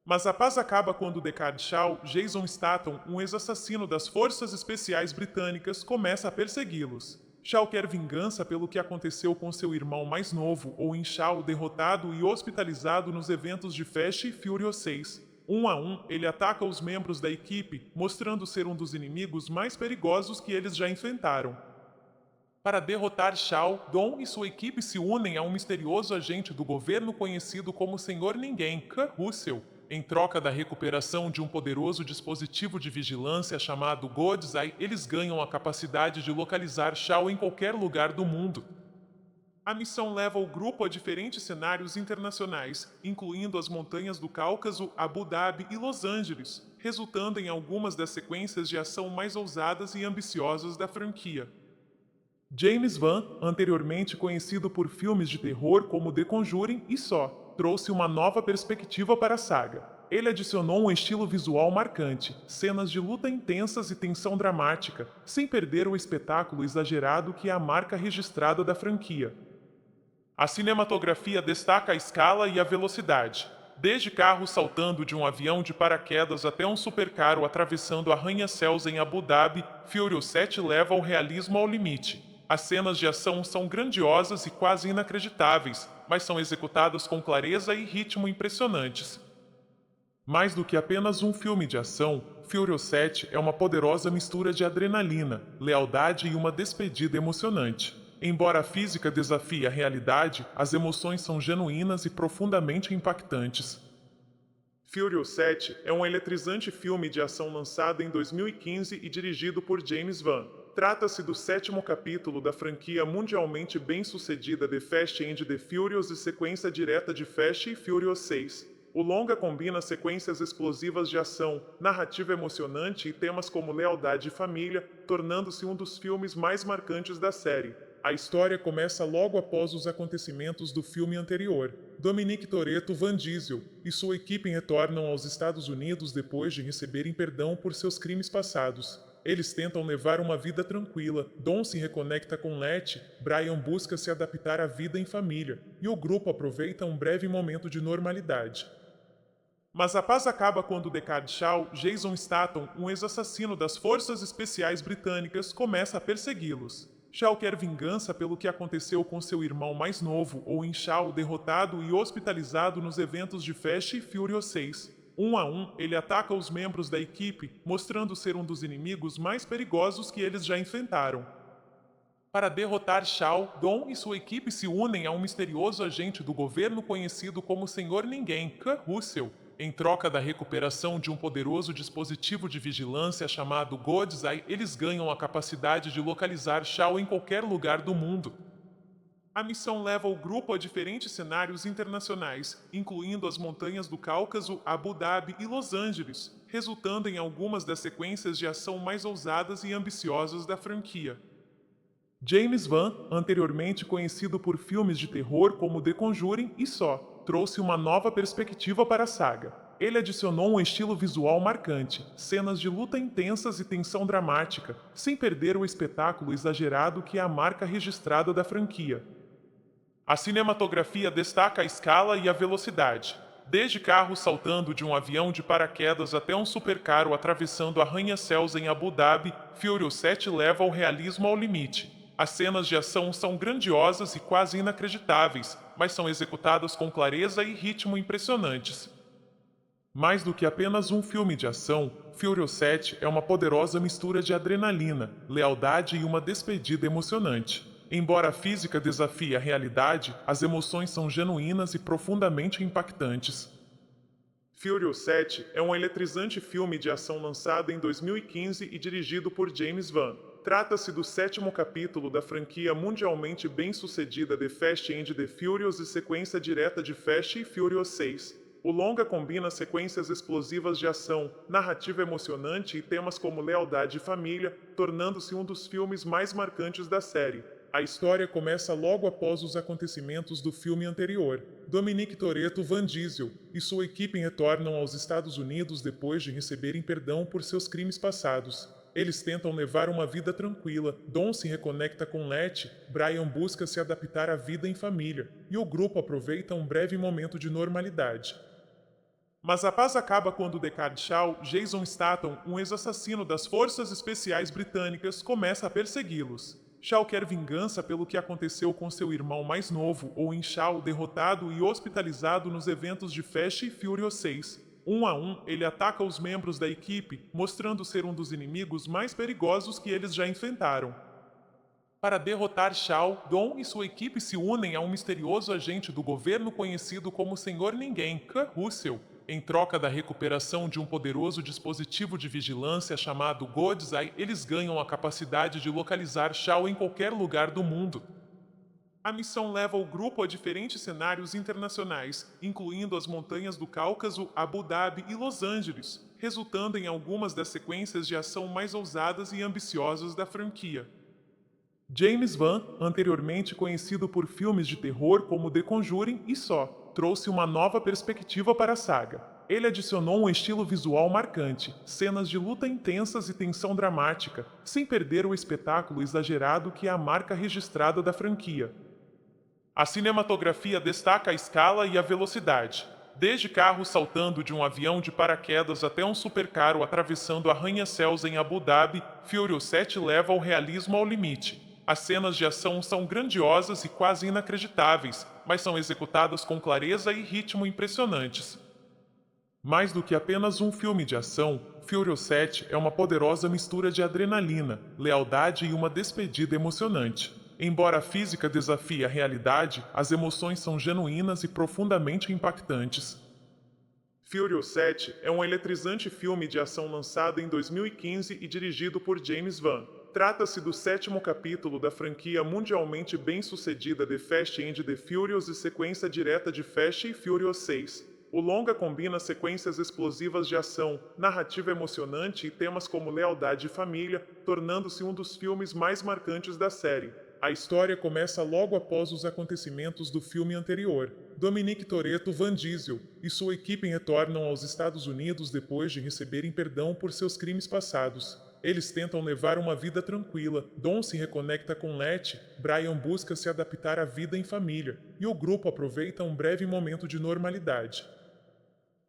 Mas a paz acaba quando Deckard Shaw, Jason Statham, um ex-assassino das Forças Especiais Britânicas, começa a persegui-los. Shaw quer vingança pelo que aconteceu com seu irmão mais novo, Owen Shaw, derrotado e hospitalizado nos eventos de Fast e Furious 6. Um a um, ele ataca os membros da equipe, mostrando ser um dos inimigos mais perigosos que eles já enfrentaram. Para derrotar Shaw, Dom e sua equipe se unem a um misterioso agente do governo conhecido como Senhor Ninguém, Kurt Russell, em troca da recuperação de um poderoso dispositivo de vigilância chamado God's Eye. Eles ganham a capacidade de localizar Shaw em qualquer lugar do mundo. A missão leva o grupo a diferentes cenários internacionais, incluindo as montanhas do Cáucaso, Abu Dhabi e Los Angeles, resultando em algumas das sequências de ação mais ousadas e ambiciosas da franquia. James Van, anteriormente conhecido por filmes de terror como The Conjuring e Saw, trouxe uma nova perspectiva para a saga. Ele adicionou um estilo visual marcante, cenas de luta intensas e tensão dramática, sem perder o espetáculo exagerado que é a marca registrada da franquia. A cinematografia destaca a escala e a velocidade, desde carros saltando de um avião de paraquedas até um supercarro atravessando arranha-céus em Abu Dhabi. Furious 7 leva o realismo ao limite. As cenas de ação são grandiosas e quase inacreditáveis, mas são executadas com clareza e ritmo impressionantes. Mais do que apenas um filme de ação, Furious 7 é uma poderosa mistura de adrenalina, lealdade e uma despedida emocionante. Embora a física desafie a realidade, as emoções são genuínas e profundamente impactantes. Furious 7 é um eletrizante filme de ação lançado em 2015 e dirigido por James Wan. Trata-se do sétimo capítulo da franquia mundialmente bem-sucedida The Fast and the Furious e sequência direta de Fast e Furious 6. O longa combina sequências explosivas de ação, narrativa emocionante e temas como lealdade e família, tornando-se um dos filmes mais marcantes da série. A história começa logo após os acontecimentos do filme anterior. Dominic Toretto, Vin Diesel e sua equipe retornam aos Estados Unidos depois de receberem perdão por seus crimes passados. Eles tentam levar uma vida tranquila. Dom se reconecta com Letty, Brian busca se adaptar à vida em família, e o grupo aproveita um breve momento de normalidade. Mas a paz acaba quando Deckard Shaw, Jason Statham, um ex-assassino das Forças Especiais Britânicas, começa a persegui-los. Shaw quer vingança pelo que aconteceu com seu irmão mais novo, Owen Shaw, derrotado e hospitalizado nos eventos de Fast e Furious 6. Um a um, ele ataca os membros da equipe, mostrando ser um dos inimigos mais perigosos que eles já enfrentaram. Para derrotar Shaw, Dom e sua equipe se unem a um misterioso agente do governo conhecido como Senhor Ninguém, Kurt Russell, em troca da recuperação de um poderoso dispositivo de vigilância chamado God's Eye. Eles ganham a capacidade de localizar Shaw em qualquer lugar do mundo. A missão leva o grupo a diferentes cenários internacionais, incluindo as montanhas do Cáucaso, Abu Dhabi e Los Angeles, resultando em algumas das sequências de ação mais ousadas e ambiciosas da franquia. James Wan, anteriormente conhecido por filmes de terror como The Conjuring e Saw, trouxe uma nova perspectiva para a saga. Ele adicionou um estilo visual marcante, cenas de luta intensas e tensão dramática, sem perder o espetáculo exagerado que é a marca registrada da franquia. A cinematografia destaca a escala e a velocidade. Desde carros saltando de um avião de paraquedas até um supercarro atravessando arranha-céus em Abu Dhabi, Furious 7 leva o realismo ao limite. As cenas de ação são grandiosas e quase inacreditáveis, mas são executadas com clareza e ritmo impressionantes. Mais do que apenas um filme de ação, Furious 7 é uma poderosa mistura de adrenalina, lealdade e uma despedida emocionante. Embora a física desafie a realidade, as emoções são genuínas e profundamente impactantes. Furious 7 é um eletrizante filme de ação lançado em 2015 e dirigido por James Wan. Trata-se do sétimo capítulo da franquia mundialmente bem-sucedida The Fast and the Furious e sequência direta de Fast e Furious 6. O longa combina sequências explosivas de ação, narrativa emocionante e temas como lealdade e família, tornando-se um dos filmes mais marcantes da série. A história começa logo após os acontecimentos do filme anterior. Dominic Toretto, Vin Diesel e sua equipe retornam aos Estados Unidos depois de receberem perdão por seus crimes passados. Eles tentam levar uma vida tranquila. Dom se reconecta com Letty, Brian busca se adaptar à vida em família, e o grupo aproveita um breve momento de normalidade. Mas a paz acaba quando Deckard Shaw, Jason Statham, um ex-assassino das Forças Especiais Britânicas, começa a persegui-los. Shaw quer vingança pelo que aconteceu com seu irmão mais novo, Owen Shaw, derrotado e hospitalizado nos eventos de Fast e Furious 6. Um a um, ele ataca os membros da equipe, mostrando ser um dos inimigos mais perigosos que eles já enfrentaram. Para derrotar Shaw, Dom e sua equipe se unem a um misterioso agente do governo conhecido como Senhor Ninguém, Kurt Russell, em troca da recuperação de um poderoso dispositivo de vigilância chamado God's Eye. Eles ganham a capacidade de localizar Shaw em qualquer lugar do mundo. A missão leva o grupo a diferentes cenários internacionais, incluindo as montanhas do Cáucaso, Abu Dhabi e Los Angeles, resultando em algumas das sequências de ação mais ousadas e ambiciosas da franquia. James Wan, anteriormente conhecido por filmes de terror como The Conjuring e Saw, trouxe uma nova perspectiva para a saga. Ele adicionou um estilo visual marcante, cenas de luta intensas e tensão dramática, sem perder o espetáculo exagerado que é a marca registrada da franquia. A cinematografia destaca a escala e a velocidade. Desde carros saltando de um avião de paraquedas até um supercarro atravessando arranha-céus em Abu Dhabi, Furious 7 leva o realismo ao limite. As cenas de ação são grandiosas e quase inacreditáveis, mas são executadas com clareza e ritmo impressionantes. Mais do que apenas um filme de ação, Furious 7 é uma poderosa mistura de adrenalina, lealdade e uma despedida emocionante. Embora a física desafie a realidade, as emoções são genuínas e profundamente impactantes. Furious 7 é um eletrizante filme de ação lançado em 2015 e dirigido por James Van. Trata-se do sétimo capítulo da franquia mundialmente bem-sucedida The Fast and the Furious e sequência direta de Fast e Furious 6. O longa combina sequências explosivas de ação, narrativa emocionante e temas como lealdade e família, tornando-se um dos filmes mais marcantes da série. A história começa logo após os acontecimentos do filme anterior. Dominic Toretto, Van Diesel e sua equipe retornam aos Estados Unidos depois de receberem perdão por seus crimes passados. Eles tentam levar uma vida tranquila. Dom se reconecta com Letty, Brian busca se adaptar à vida em família, e o grupo aproveita um breve momento de normalidade.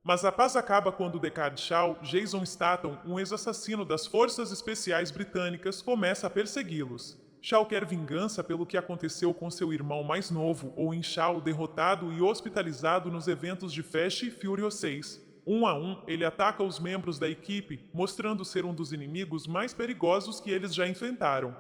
Mas a paz acaba quando Deckard Shaw, Jason Statham, um ex-assassino das Forças Especiais Britânicas, começa a persegui-los. Shaw quer vingança pelo que aconteceu com seu irmão mais novo, Owen Shaw, derrotado e hospitalizado nos eventos de Fast e Furious 6. Um a um, ele ataca os membros da equipe, mostrando ser um dos inimigos mais perigosos que eles já enfrentaram.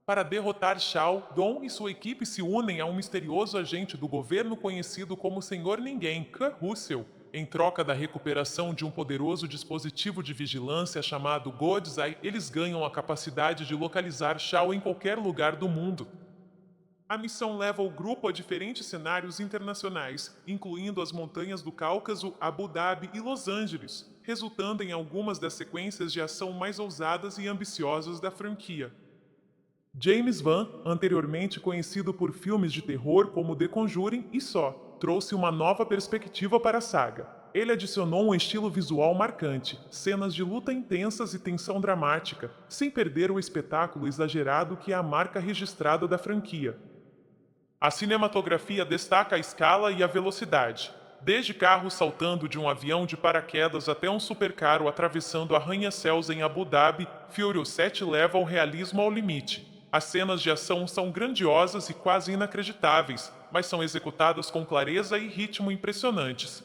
Para derrotar Shaw, Dom e sua equipe se unem a um misterioso agente do governo conhecido como Senhor Ninguém, Kurt Russell, em troca da recuperação de um poderoso dispositivo de vigilância chamado God's Eye. Eles ganham a capacidade de localizar Shaw em qualquer lugar do mundo. A missão leva o grupo a diferentes cenários internacionais, incluindo as montanhas do Cáucaso, Abu Dhabi e Los Angeles, resultando em algumas das sequências de ação mais ousadas e ambiciosas da franquia. James Van, anteriormente conhecido por filmes de terror como The Conjuring e Saw, trouxe uma nova perspectiva para a saga. Ele adicionou um estilo visual marcante, cenas de luta intensas e tensão dramática, sem perder o espetáculo exagerado que é a marca registrada da franquia. A cinematografia destaca a escala e a velocidade. Desde carros saltando de um avião de paraquedas até um supercarro atravessando arranha-céus em Abu Dhabi, Furious 7 leva o realismo ao limite. As cenas de ação são grandiosas e quase inacreditáveis, mas são executadas com clareza e ritmo impressionantes.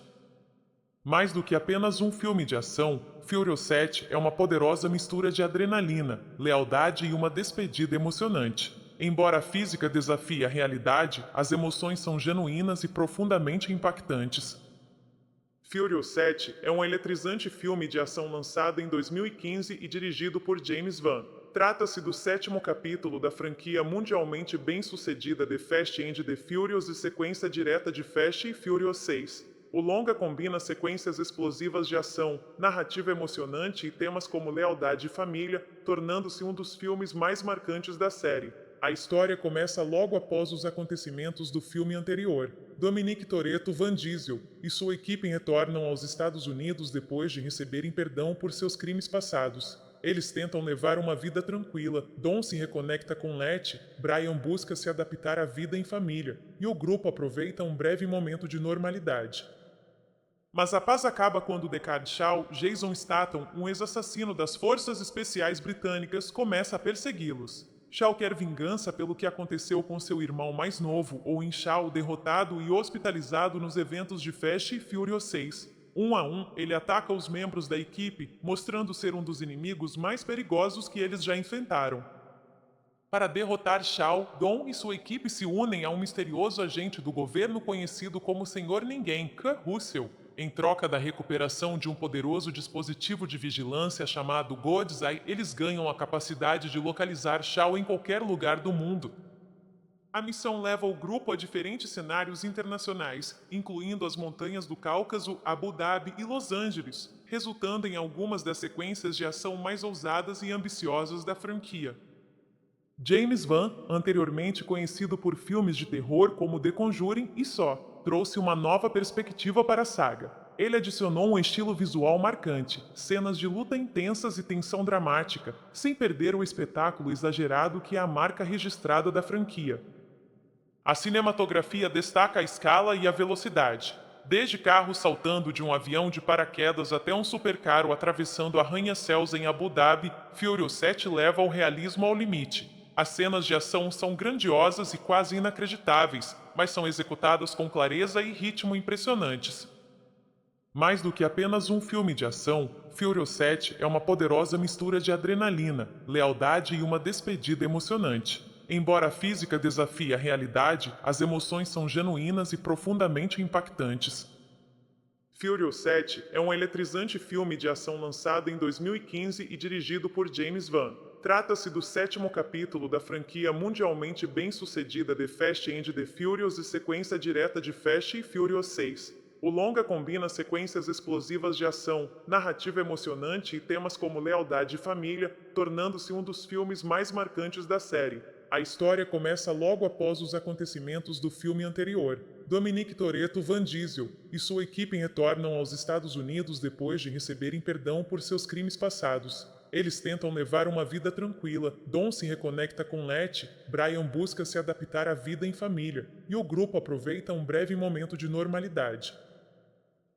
Mais do que apenas um filme de ação, Furious 7 é uma poderosa mistura de adrenalina, lealdade e uma despedida emocionante. Embora a física desafie a realidade, as emoções são genuínas e profundamente impactantes. Furious 7 é um eletrizante filme de ação lançado em 2015 e dirigido por James Van. Trata-se do sétimo capítulo da franquia mundialmente bem-sucedida The Fast and the Furious e sequência direta de Fast e Furious 6. O longa combina sequências explosivas de ação, narrativa emocionante e temas como lealdade e família, tornando-se um dos filmes mais marcantes da série. A história começa logo após os acontecimentos do filme anterior. Dominic Toretto, Van Diesel e sua equipe retornam aos Estados Unidos depois de receberem perdão por seus crimes passados. Eles tentam levar uma vida tranquila. Dom se reconecta com Letty, Brian busca se adaptar à vida em família, e o grupo aproveita um breve momento de normalidade. Mas a paz acaba quando Deckard Shaw, Jason Statham, um ex-assassino das Forças Especiais Britânicas, começa a persegui-los. Shaw quer vingança pelo que aconteceu com seu irmão mais novo, Owen Shaw, derrotado e hospitalizado nos eventos de Fast e Furious 6. Um a um, ele ataca os membros da equipe, mostrando ser um dos inimigos mais perigosos que eles já enfrentaram. Para derrotar Shaw, Dom e sua equipe se unem a um misterioso agente do governo conhecido como Senhor Ninguém, Kurt Russell, em troca da recuperação de um poderoso dispositivo de vigilância chamado God's Eye. Eles ganham a capacidade de localizar Shaw em qualquer lugar do mundo. A missão leva o grupo a diferentes cenários internacionais, incluindo as montanhas do Cáucaso, Abu Dhabi e Los Angeles, resultando em algumas das sequências de ação mais ousadas e ambiciosas da franquia. James Van, anteriormente conhecido por filmes de terror como The Conjuring e Saw, trouxe uma nova perspectiva para a saga. Ele adicionou um estilo visual marcante, cenas de luta intensas e tensão dramática, sem perder o espetáculo exagerado que é a marca registrada da franquia. A cinematografia destaca a escala e a velocidade. Desde carros saltando de um avião de paraquedas até um supercarro atravessando arranha-céus em Abu Dhabi, Furious 7 leva o realismo ao limite. As cenas de ação são grandiosas e quase inacreditáveis, mas são executadas com clareza e ritmo impressionantes. Mais do que apenas um filme de ação, Furious 7 é uma poderosa mistura de adrenalina, lealdade e uma despedida emocionante. Embora a física desafie a realidade, as emoções são genuínas e profundamente impactantes. Furious 7 é um eletrizante filme de ação lançado em 2015 e dirigido por James Van. Trata-se do sétimo capítulo da franquia mundialmente bem-sucedida The Fast and the Furious e sequência direta de Fast e Furious 6. O longa combina sequências explosivas de ação, narrativa emocionante e temas como lealdade e família, tornando-se um dos filmes mais marcantes da série. A história começa logo após os acontecimentos do filme anterior. Dominic Toretto, Vin Diesel e sua equipe retornam aos Estados Unidos depois de receberem perdão por seus crimes passados. Eles tentam levar uma vida tranquila. Dom se reconecta com Letty, Brian busca se adaptar à vida em família, e o grupo aproveita um breve momento de normalidade.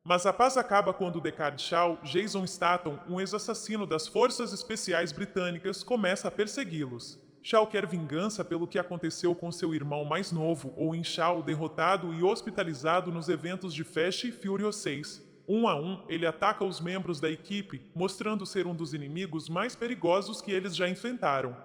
Mas a paz acaba quando Deckard Shaw, Jason Statham, um ex-assassino das Forças Especiais Britânicas, começa a persegui-los. Shaw quer vingança pelo que aconteceu com seu irmão mais novo, Owen Shaw, derrotado e hospitalizado nos eventos de Fast e Furious 6. Um a um, ele ataca os membros da equipe, mostrando ser um dos inimigos mais perigosos que eles já enfrentaram.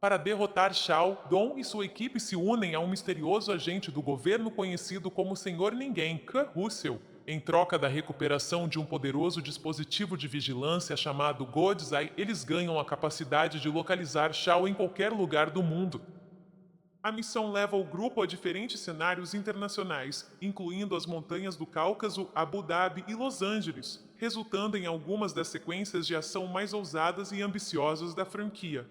Para derrotar Shaw, Dom e sua equipe se unem a um misterioso agente do governo conhecido como Senhor Ninguém, Kurt Russell, em troca da recuperação de um poderoso dispositivo de vigilância chamado God's Eye. Eles ganham a capacidade de localizar Shaw em qualquer lugar do mundo. A missão leva o grupo a diferentes cenários internacionais, incluindo as montanhas do Cáucaso, Abu Dhabi e Los Angeles, resultando em algumas das sequências de ação mais ousadas e ambiciosas da franquia.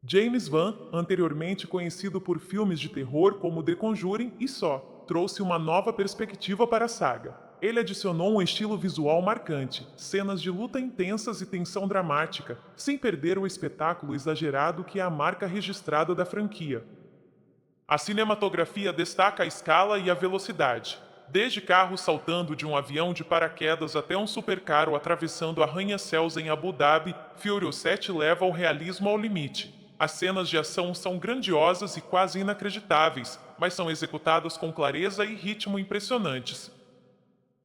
James Van, anteriormente conhecido por filmes de terror como The Conjuring e Saw, trouxe uma nova perspectiva para a saga. Ele adicionou um estilo visual marcante, cenas de luta intensas e tensão dramática, sem perder o espetáculo exagerado que é a marca registrada da franquia. A cinematografia destaca a escala e a velocidade. Desde carros saltando de um avião de paraquedas até um supercarro atravessando arranha-céus em Abu Dhabi, Furious 7 leva o realismo ao limite. As cenas de ação são grandiosas e quase inacreditáveis, mas são executadas com clareza e ritmo impressionantes.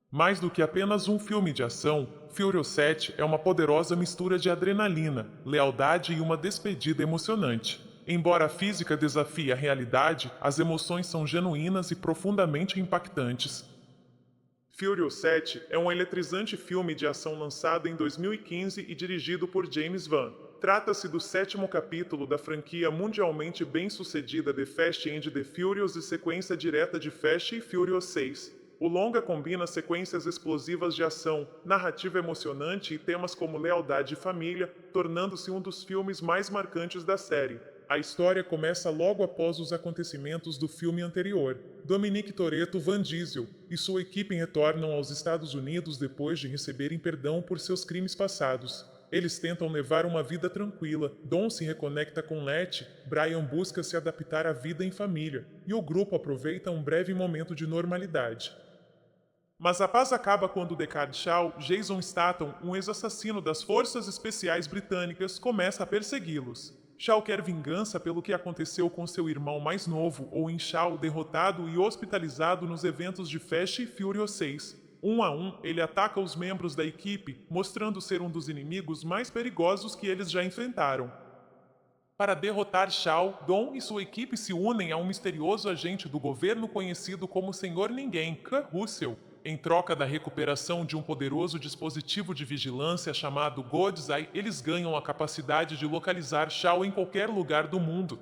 Mais do que apenas um filme de ação, Furious 7 é uma poderosa mistura de adrenalina, lealdade e uma despedida emocionante. Embora a física desafie a realidade, as emoções são genuínas e profundamente impactantes. Furious 7 é um eletrizante filme de ação lançado em 2015 e dirigido por James Van. Trata-se do sétimo capítulo da franquia mundialmente bem-sucedida The Fast and the Furious e sequência direta de Fast e Furious 6. O longa combina sequências explosivas de ação, narrativa emocionante e temas como lealdade e família, tornando-se um dos filmes mais marcantes da série. A história começa logo após os acontecimentos do filme anterior. Dominic Toretto, Vin Diesel e sua equipe retornam aos Estados Unidos depois de receberem perdão por seus crimes passados. Eles tentam levar uma vida tranquila. Dom se reconecta com Letty, Brian busca se adaptar à vida em família, e o grupo aproveita um breve momento de normalidade. Mas a paz acaba quando Deckard Shaw, Jason Statham, um ex-assassino das Forças Especiais Britânicas, começa a persegui-los. Shaw quer vingança pelo que aconteceu com seu irmão mais novo, Owen Shaw, derrotado e hospitalizado nos eventos de Fast e Furious 6. Um a um, ele ataca os membros da equipe, mostrando ser um dos inimigos mais perigosos que eles já enfrentaram. Para derrotar Shaw, Dom e sua equipe se unem a um misterioso agente do governo conhecido como Senhor Ninguém, Kurt Russell, em troca da recuperação de um poderoso dispositivo de vigilância chamado God's Eye. Eles ganham a capacidade de localizar Shaw em qualquer lugar do mundo.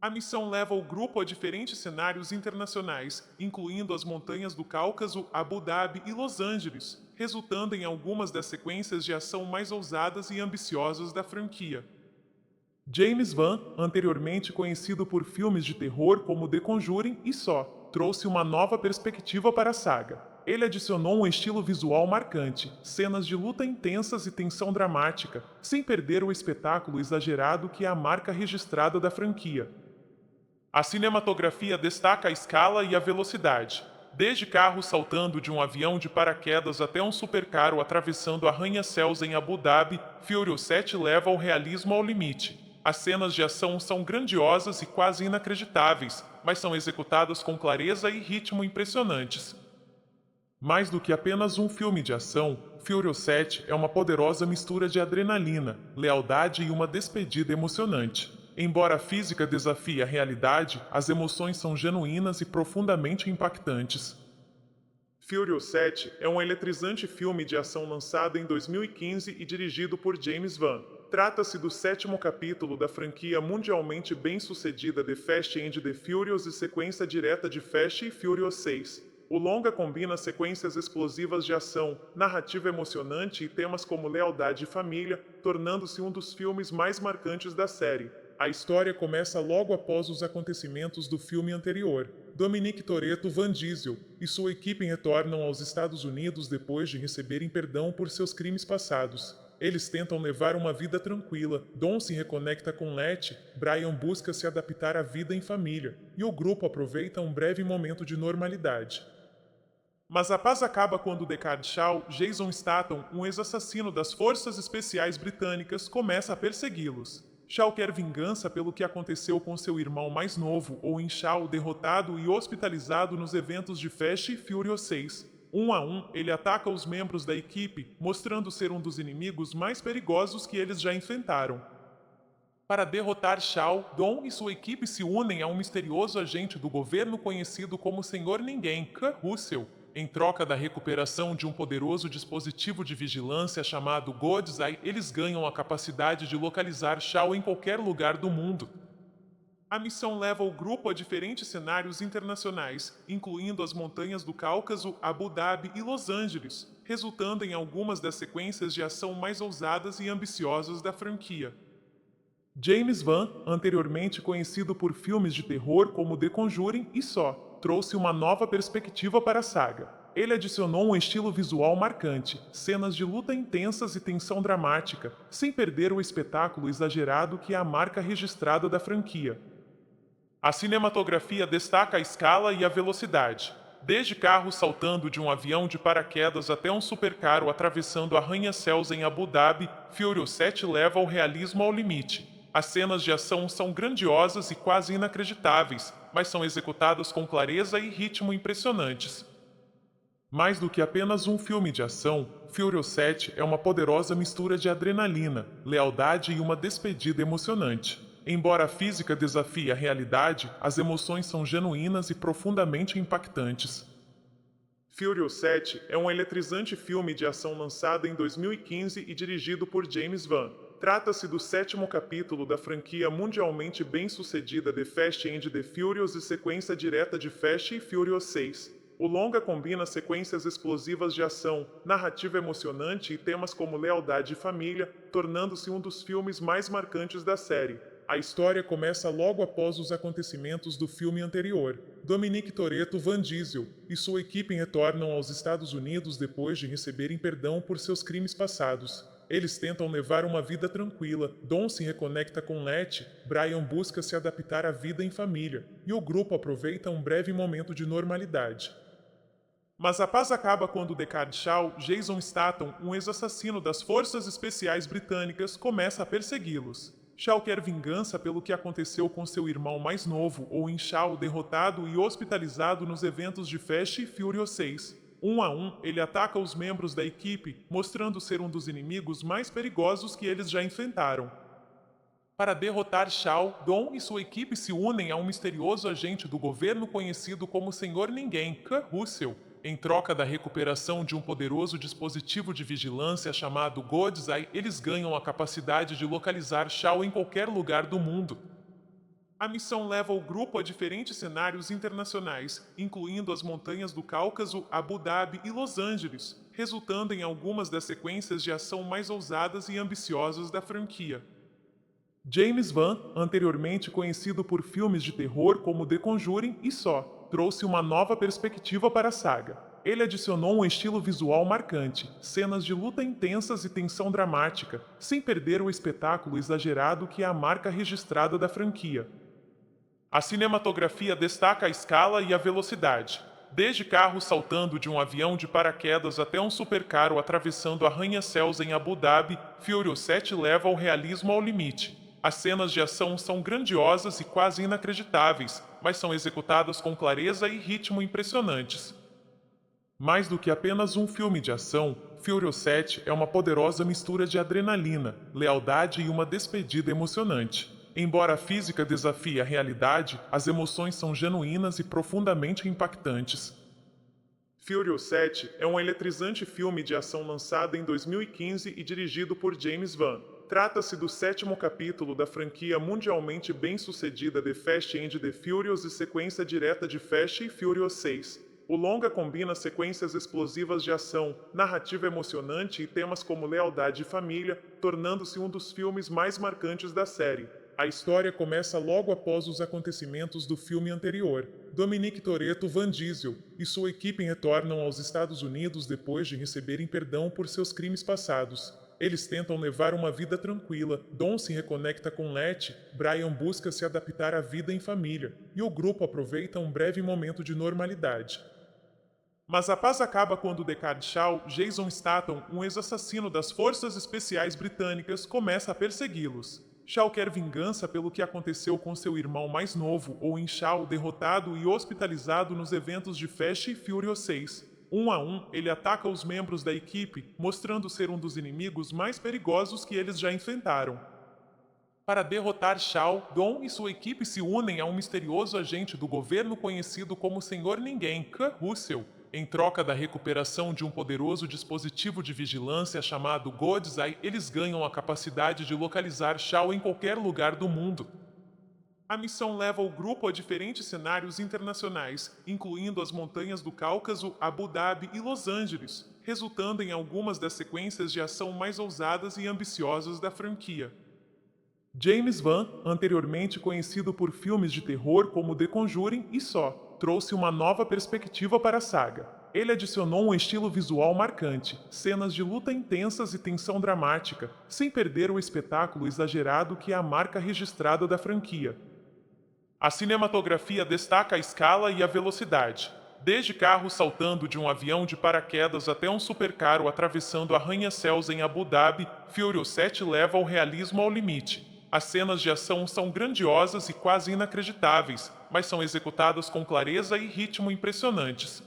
A missão leva o grupo a diferentes cenários internacionais, incluindo as montanhas do Cáucaso, Abu Dhabi e Los Angeles, resultando em algumas das sequências de ação mais ousadas e ambiciosas da franquia. James Van, anteriormente conhecido por filmes de terror como The Conjuring e Saw, trouxe uma nova perspectiva para a saga. Ele adicionou um estilo visual marcante, cenas de luta intensas e tensão dramática, sem perder o espetáculo exagerado que é a marca registrada da franquia. A cinematografia destaca a escala e a velocidade. Desde carros saltando de um avião de paraquedas até um supercarro atravessando arranha-céus em Abu Dhabi, Furious 7 leva o realismo ao limite. As cenas de ação são grandiosas e quase inacreditáveis, mas são executadas com clareza e ritmo impressionantes. Mais do que apenas um filme de ação, Furious 7 é uma poderosa mistura de adrenalina, lealdade e uma despedida emocionante. Embora a física desafie a realidade, as emoções são genuínas e profundamente impactantes. Furious 7 é um eletrizante filme de ação lançado em 2015 e dirigido por James Van. Trata-se do sétimo capítulo da franquia mundialmente bem-sucedida The Fast and the Furious e sequência direta de Fast e Furious 6. O longa combina sequências explosivas de ação, narrativa emocionante e temas como lealdade e família, tornando-se um dos filmes mais marcantes da série. A história começa logo após os acontecimentos do filme anterior. Dominic Toretto, Van Diesel e sua equipe retornam aos Estados Unidos depois de receberem perdão por seus crimes passados. Eles tentam levar uma vida tranquila. Dom se reconecta com Letty, Brian busca se adaptar à vida em família, e o grupo aproveita um breve momento de normalidade. Mas a paz acaba quando Deckard Shaw, Jason Statham, um ex-assassino das Forças Especiais Britânicas, começa a persegui-los. Shaw quer vingança pelo que aconteceu com seu irmão mais novo, Owen Shaw, derrotado e hospitalizado nos eventos de Fast e Furious 6. Um a um, ele ataca os membros da equipe, mostrando ser um dos inimigos mais perigosos que eles já enfrentaram. Para derrotar Shaw, Dom e sua equipe se unem a um misterioso agente do governo conhecido como Senhor Ninguém, Kurt Russell, em troca da recuperação de um poderoso dispositivo de vigilância chamado God's Eye. Eles ganham a capacidade de localizar Shaw em qualquer lugar do mundo. A missão leva o grupo a diferentes cenários internacionais, incluindo as montanhas do Cáucaso, Abu Dhabi e Los Angeles, resultando em algumas das sequências de ação mais ousadas e ambiciosas da franquia. James Van, anteriormente conhecido por filmes de terror como The Conjuring e Saw, trouxe uma nova perspectiva para a saga. Ele adicionou um estilo visual marcante, cenas de luta intensas e tensão dramática, sem perder o espetáculo exagerado que é a marca registrada da franquia. A cinematografia destaca a escala e a velocidade, desde carros saltando de um avião de paraquedas até um supercarro atravessando arranha-céus em Abu Dhabi. Furious 7 leva o realismo ao limite. As cenas de ação são grandiosas e quase inacreditáveis, mas são executadas com clareza e ritmo impressionantes. Mais do que apenas um filme de ação, Furious 7 é uma poderosa mistura de adrenalina, lealdade e uma despedida emocionante. Embora a física desafie a realidade, as emoções são genuínas e profundamente impactantes. Furious 7 é um eletrizante filme de ação lançado em 2015 e dirigido por James Van. Trata-se do sétimo capítulo da franquia mundialmente bem-sucedida The Fast and the Furious e sequência direta de Fast e Furious 6. O longa combina sequências explosivas de ação, narrativa emocionante e temas como lealdade e família, tornando-se um dos filmes mais marcantes da série. A história começa logo após os acontecimentos do filme anterior. Dominic Toretto, Van Diesel e sua equipe retornam aos Estados Unidos depois de receberem perdão por seus crimes passados. Eles tentam levar uma vida tranquila. Dom se reconecta com Letty, Brian busca se adaptar à vida em família, e o grupo aproveita um breve momento de normalidade. Mas a paz acaba quando Deckard Shaw, Jason Statham, um ex-assassino das Forças Especiais Britânicas, começa a persegui-los. Shaw quer vingança pelo que aconteceu com seu irmão mais novo, Owen Shaw, derrotado e hospitalizado nos eventos de Fast e Furious 6. Um a um, ele ataca os membros da equipe, mostrando ser um dos inimigos mais perigosos que eles já enfrentaram. Para derrotar Shaw, Dom e sua equipe se unem a um misterioso agente do governo conhecido como Senhor Ninguém, Kurt Russell, em troca da recuperação de um poderoso dispositivo de vigilância chamado God's Eye. Eles ganham a capacidade de localizar Shaw em qualquer lugar do mundo. A missão leva o grupo a diferentes cenários internacionais, incluindo as montanhas do Cáucaso, Abu Dhabi e Los Angeles, resultando em algumas das sequências de ação mais ousadas e ambiciosas da franquia. James Van, anteriormente conhecido por filmes de terror como The Conjuring e Saw, trouxe uma nova perspectiva para a saga. Ele adicionou um estilo visual marcante, cenas de luta intensas e tensão dramática, sem perder o espetáculo exagerado que é a marca registrada da franquia. A cinematografia destaca a escala e a velocidade, desde carros saltando de um avião de paraquedas até um supercarro atravessando arranha-céus em Abu Dhabi. Furious 7 leva o realismo ao limite. As cenas de ação são grandiosas e quase inacreditáveis, mas são executadas com clareza e ritmo impressionantes. Mais do que apenas um filme de ação, Furious 7 é uma poderosa mistura de adrenalina, lealdade e uma despedida emocionante. Embora a física desafie a realidade, as emoções são genuínas e profundamente impactantes. Furious 7 é um eletrizante filme de ação lançado em 2015 e dirigido por James Van. Trata-se do sétimo capítulo da franquia mundialmente bem-sucedida The Fast and the Furious e sequência direta de Fast e Furious 6. O longa combina sequências explosivas de ação, narrativa emocionante e temas como lealdade e família, tornando-se um dos filmes mais marcantes da série. A história começa logo após os acontecimentos do filme anterior. Dominic Toretto, Van Diesel e sua equipe retornam aos Estados Unidos depois de receberem perdão por seus crimes passados. Eles tentam levar uma vida tranquila. Dom se reconecta com Letty, Brian busca se adaptar à vida em família, e o grupo aproveita um breve momento de normalidade. Mas a paz acaba quando Deckard Shaw, Jason Statham, um ex-assassino das Forças Especiais Britânicas, começa a persegui-los. Shaw quer vingança pelo que aconteceu com seu irmão mais novo, Owen Shaw, derrotado e hospitalizado nos eventos de Fast e Furious 6. Um a um, ele ataca os membros da equipe, mostrando ser um dos inimigos mais perigosos que eles já enfrentaram. Para derrotar Shaw, Dom e sua equipe se unem a um misterioso agente do governo conhecido como Senhor Ninguém, Kurt Russell, em troca da recuperação de um poderoso dispositivo de vigilância chamado God's Eye. Eles ganham a capacidade de localizar Shaw em qualquer lugar do mundo. A missão leva o grupo a diferentes cenários internacionais, incluindo as montanhas do Cáucaso, Abu Dhabi e Los Angeles, resultando em algumas das sequências de ação mais ousadas e ambiciosas da franquia. James Van, anteriormente conhecido por filmes de terror como The Conjuring e Saw, trouxe uma nova perspectiva para a saga. Ele adicionou um estilo visual marcante, cenas de luta intensas e tensão dramática, sem perder o espetáculo exagerado que é a marca registrada da franquia. A cinematografia destaca a escala e a velocidade. Desde carros saltando de um avião de paraquedas até um supercarro atravessando arranha-céus em Abu Dhabi, Furious 7 leva o realismo ao limite. As cenas de ação são grandiosas e quase inacreditáveis, mas são executadas com clareza e ritmo impressionantes.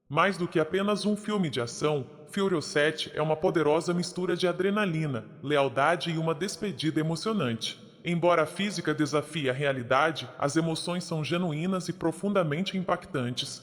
Mais do que apenas um filme de ação, Furious 7 é uma poderosa mistura de adrenalina, lealdade e uma despedida emocionante. Embora a física desafie a realidade, as emoções são genuínas e profundamente impactantes.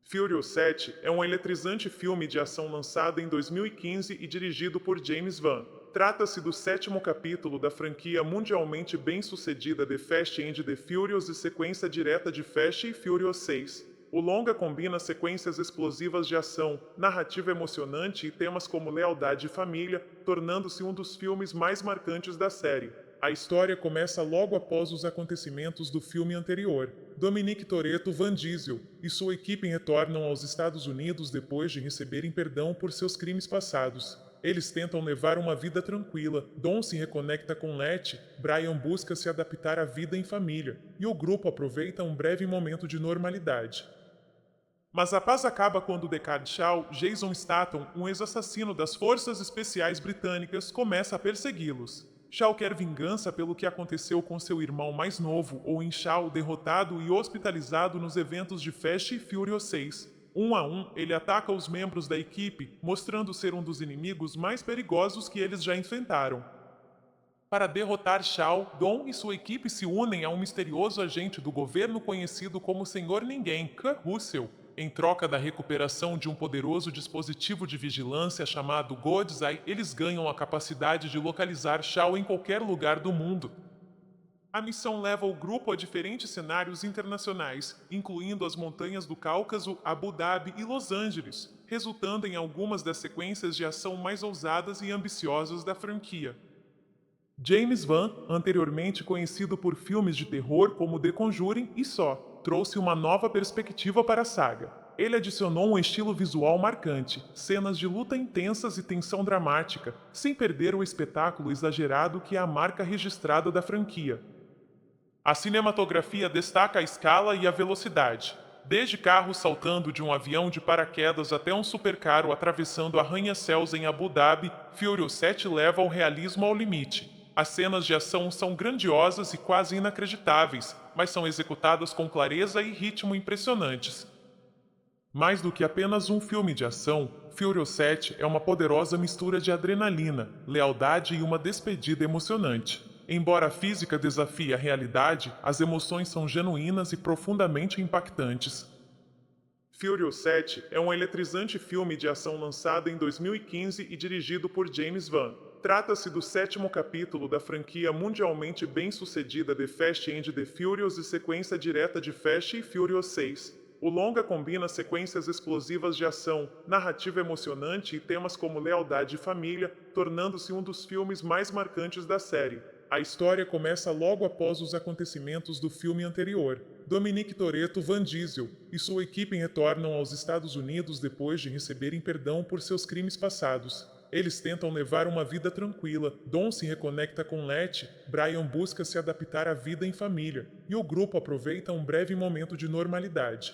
Furious 7 é um eletrizante filme de ação lançado em 2015 e dirigido por James Van. Trata-se do sétimo capítulo da franquia mundialmente bem-sucedida The Fast and the Furious e sequência direta de Fast e Furious 6. O longa combina sequências explosivas de ação, narrativa emocionante e temas como lealdade e família, tornando-se um dos filmes mais marcantes da série. A história começa logo após os acontecimentos do filme anterior. Dominic Toretto, Van Diesel e sua equipe retornam aos Estados Unidos depois de receberem perdão por seus crimes passados. Eles tentam levar uma vida tranquila. Dom se reconecta com Letty, Brian busca se adaptar à vida em família, e o grupo aproveita um breve momento de normalidade. Mas a paz acaba quando Deckard Shaw, Jason Statham, um ex-assassino das Forças Especiais Britânicas, começa a persegui-los. Shaw quer vingança pelo que aconteceu com seu irmão mais novo, Owen Shaw, derrotado e hospitalizado nos eventos de Fast e Furious 6. Um a um, ele ataca os membros da equipe, mostrando ser um dos inimigos mais perigosos que eles já enfrentaram. Para derrotar Shaw, Dom e sua equipe se unem a um misterioso agente do governo conhecido como Senhor Ninguém, Kurt Russell, em troca da recuperação de um poderoso dispositivo de vigilância chamado God's Eye. Eles ganham a capacidade de localizar Shaw em qualquer lugar do mundo. A missão leva o grupo a diferentes cenários internacionais, incluindo as montanhas do Cáucaso, Abu Dhabi e Los Angeles, resultando em algumas das sequências de ação mais ousadas e ambiciosas da franquia. James Van, anteriormente conhecido por filmes de terror como The Conjuring e Saw, trouxe uma nova perspectiva para a saga. Ele adicionou um estilo visual marcante, cenas de luta intensas e tensão dramática, sem perder o espetáculo exagerado que é a marca registrada da franquia. A cinematografia destaca a escala e a velocidade. Desde carros saltando de um avião de paraquedas até um supercarro atravessando arranha-céus em Abu Dhabi, Furious 7 leva o realismo ao limite. As cenas de ação são grandiosas e quase inacreditáveis, mas são executadas com clareza e ritmo impressionantes. Mais do que apenas um filme de ação, Furious 7 é uma poderosa mistura de adrenalina, lealdade e uma despedida emocionante. Embora a física desafie a realidade, as emoções são genuínas e profundamente impactantes. Furious 7 é um eletrizante filme de ação lançado em 2015 e dirigido por James Van. Trata-se do sétimo capítulo da franquia mundialmente bem-sucedida The Fast and the Furious e sequência direta de Fast e Furious 6. O longa combina sequências explosivas de ação, narrativa emocionante e temas como lealdade e família, tornando-se um dos filmes mais marcantes da série. A história começa logo após os acontecimentos do filme anterior. Dominic Toretto, Van Diesel e sua equipe retornam aos Estados Unidos depois de receberem perdão por seus crimes passados. Eles tentam levar uma vida tranquila. Dom se reconecta com Letty, Brian busca se adaptar à vida em família, e o grupo aproveita um breve momento de normalidade.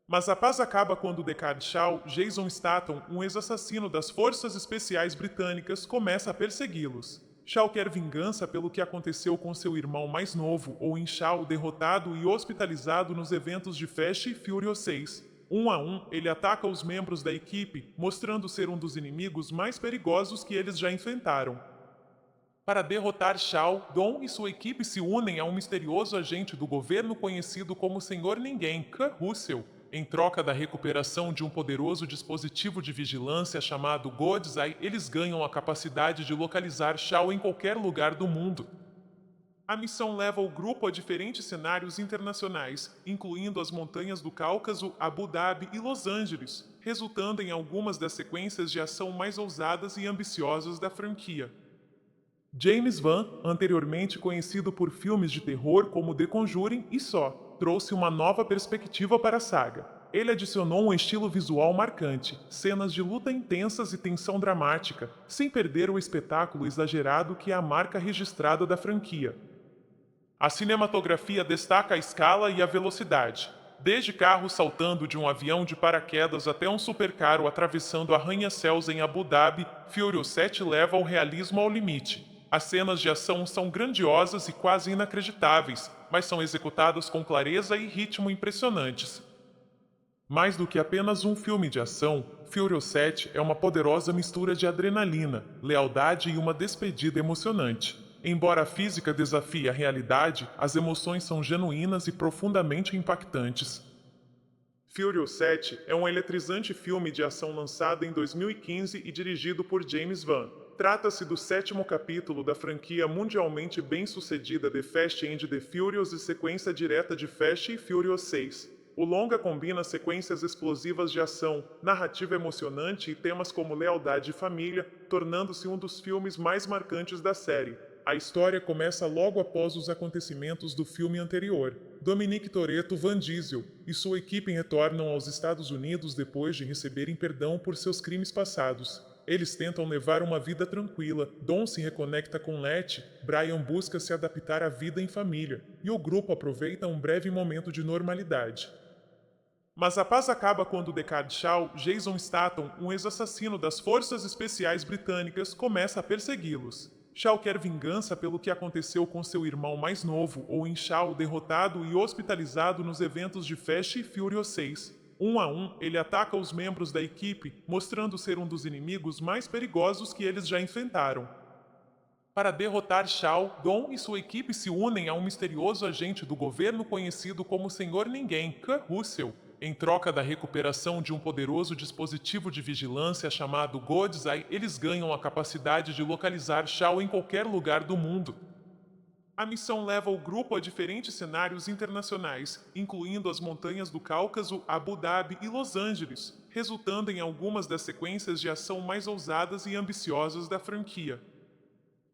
Mas a paz acaba quando Deckard Shaw, Jason Statham, um ex-assassino das Forças Especiais Britânicas, começa a persegui-los. Shaw quer vingança pelo que aconteceu com seu irmão mais novo, Owen Shaw, derrotado e hospitalizado nos eventos de Fast e Furious 6. Um a um, ele ataca os membros da equipe, mostrando ser um dos inimigos mais perigosos que eles já enfrentaram. Para derrotar Shaw, Dom e sua equipe se unem a um misterioso agente do governo conhecido como Senhor Ninguém, Kurt Russell, em troca da recuperação de um poderoso dispositivo de vigilância chamado God's Eye. Eles ganham a capacidade de localizar Shaw em qualquer lugar do mundo. A missão leva o grupo a diferentes cenários internacionais, incluindo as montanhas do Cáucaso, Abu Dhabi e Los Angeles, resultando em algumas das sequências de ação mais ousadas e ambiciosas da franquia. James Van, anteriormente conhecido por filmes de terror como The Conjuring e Saw, trouxe uma nova perspectiva para a saga. Ele adicionou um estilo visual marcante, cenas de luta intensas e tensão dramática, sem perder o espetáculo exagerado que é a marca registrada da franquia. A cinematografia destaca a escala e a velocidade. Desde carros saltando de um avião de paraquedas até um supercarro atravessando arranha-céus em Abu Dhabi, Furious 7 leva o realismo ao limite. As cenas de ação são grandiosas e quase inacreditáveis, mas são executadas com clareza e ritmo impressionantes. Mais do que apenas um filme de ação, Furious 7 é uma poderosa mistura de adrenalina, lealdade e uma despedida emocionante. Embora a física desafie a realidade, as emoções são genuínas e profundamente impactantes. Furious 7 é um eletrizante filme de ação lançado em 2015 e dirigido por James Van. Trata-se do sétimo capítulo da franquia mundialmente bem-sucedida The Fast and the Furious e sequência direta de Fast e Furious 6. O longa combina sequências explosivas de ação, narrativa emocionante e temas como lealdade e família, tornando-se um dos filmes mais marcantes da série. A história começa logo após os acontecimentos do filme anterior. Dominic Toretto, Van Diesel e sua equipe retornam aos Estados Unidos depois de receberem perdão por seus crimes passados. Eles tentam levar uma vida tranquila. Dom se reconecta com Letty, Brian busca se adaptar à vida em família, e o grupo aproveita um breve momento de normalidade. Mas a paz acaba quando Deckard Shaw, Jason Statham, um ex-assassino das Forças Especiais Britânicas, começa a persegui-los. Shaw quer vingança pelo que aconteceu com seu irmão mais novo, Owen Shaw, derrotado e hospitalizado nos eventos de Fast e Furious 6. Um a um, ele ataca os membros da equipe, mostrando ser um dos inimigos mais perigosos que eles já enfrentaram. Para derrotar Shaw, Dom e sua equipe se unem a um misterioso agente do governo conhecido como Senhor Ninguém, Kurt Russell, em troca da recuperação de um poderoso dispositivo de vigilância chamado God's Eye. Eles ganham a capacidade de localizar Shaw em qualquer lugar do mundo. A missão leva o grupo a diferentes cenários internacionais, incluindo as montanhas do Cáucaso, Abu Dhabi e Los Angeles, resultando em algumas das sequências de ação mais ousadas e ambiciosas da franquia.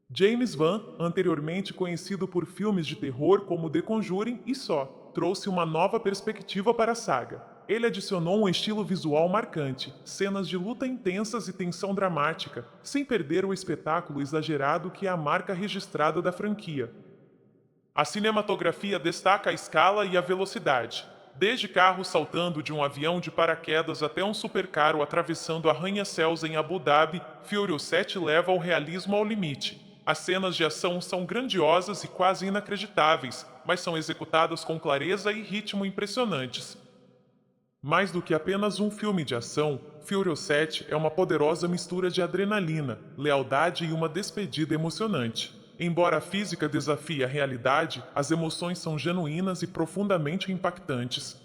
James Van, anteriormente conhecido por filmes de terror como The Conjuring e Saw, trouxe uma nova perspectiva para a saga. Ele adicionou um estilo visual marcante, cenas de luta intensas e tensão dramática, sem perder o espetáculo exagerado que é a marca registrada da franquia. A cinematografia destaca a escala e a velocidade. Desde carros saltando de um avião de paraquedas até um supercarro atravessando arranha-céus em Abu Dhabi, Furious 7 leva o realismo ao limite. As cenas de ação são grandiosas e quase inacreditáveis, mas são executadas com clareza e ritmo impressionantes. Mais do que apenas um filme de ação, Furious 7 é uma poderosa mistura de adrenalina, lealdade e uma despedida emocionante. Embora a física desafie a realidade, as emoções são genuínas e profundamente impactantes.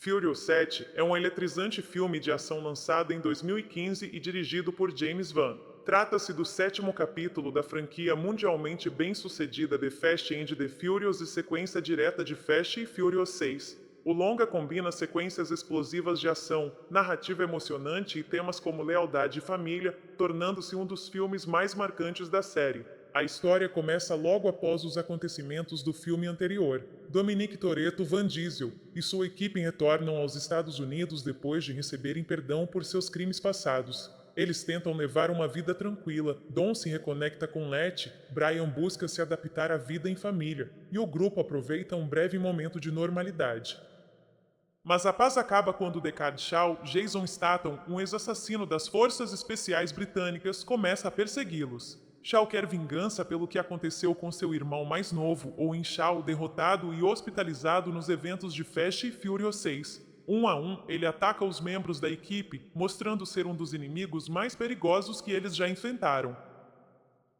Furious 7 é um eletrizante filme de ação lançado em 2015 e dirigido por James Van. Trata-se do sétimo capítulo da franquia mundialmente bem-sucedida The Fast and the Furious e sequência direta de Fast e Furious 6. O longa combina sequências explosivas de ação, narrativa emocionante e temas como lealdade e família, tornando-se um dos filmes mais marcantes da série. A história começa logo após os acontecimentos do filme anterior. Dominic Toretto, Van Diesel e sua equipe retornam aos Estados Unidos depois de receberem perdão por seus crimes passados. Eles tentam levar uma vida tranquila, Dom se reconecta com Letty, Brian busca se adaptar à vida em família, e o grupo aproveita um breve momento de normalidade. Mas a paz acaba quando Deckard Shaw, Jason Statham, um ex-assassino das Forças Especiais Britânicas, começa a persegui-los. Shaw quer vingança pelo que aconteceu com seu irmão mais novo, Owen Shaw, derrotado e hospitalizado nos eventos de Fast e Furious 6. Um a um, ele ataca os membros da equipe, mostrando ser um dos inimigos mais perigosos que eles já enfrentaram.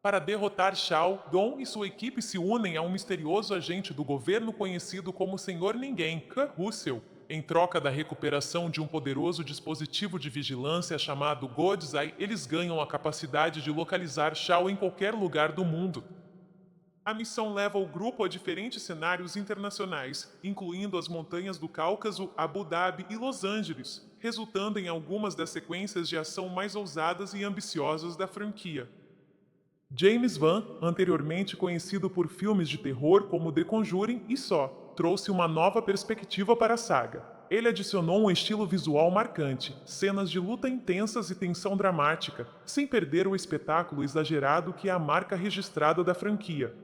Para derrotar Shaw, Dom e sua equipe se unem a um misterioso agente do governo conhecido como Senhor Ninguém, Kurt Russell, em troca da recuperação de um poderoso dispositivo de vigilância chamado God's Eye. Eles ganham a capacidade de localizar Shaw em qualquer lugar do mundo. A missão leva o grupo a diferentes cenários internacionais, incluindo as montanhas do Cáucaso, Abu Dhabi e Los Angeles, resultando em algumas das sequências de ação mais ousadas e ambiciosas da franquia. James Van, anteriormente conhecido por filmes de terror como The Conjuring e Saw, trouxe uma nova perspectiva para a saga. Ele adicionou um estilo visual marcante, cenas de luta intensas e tensão dramática, sem perder o espetáculo exagerado que é a marca registrada da franquia.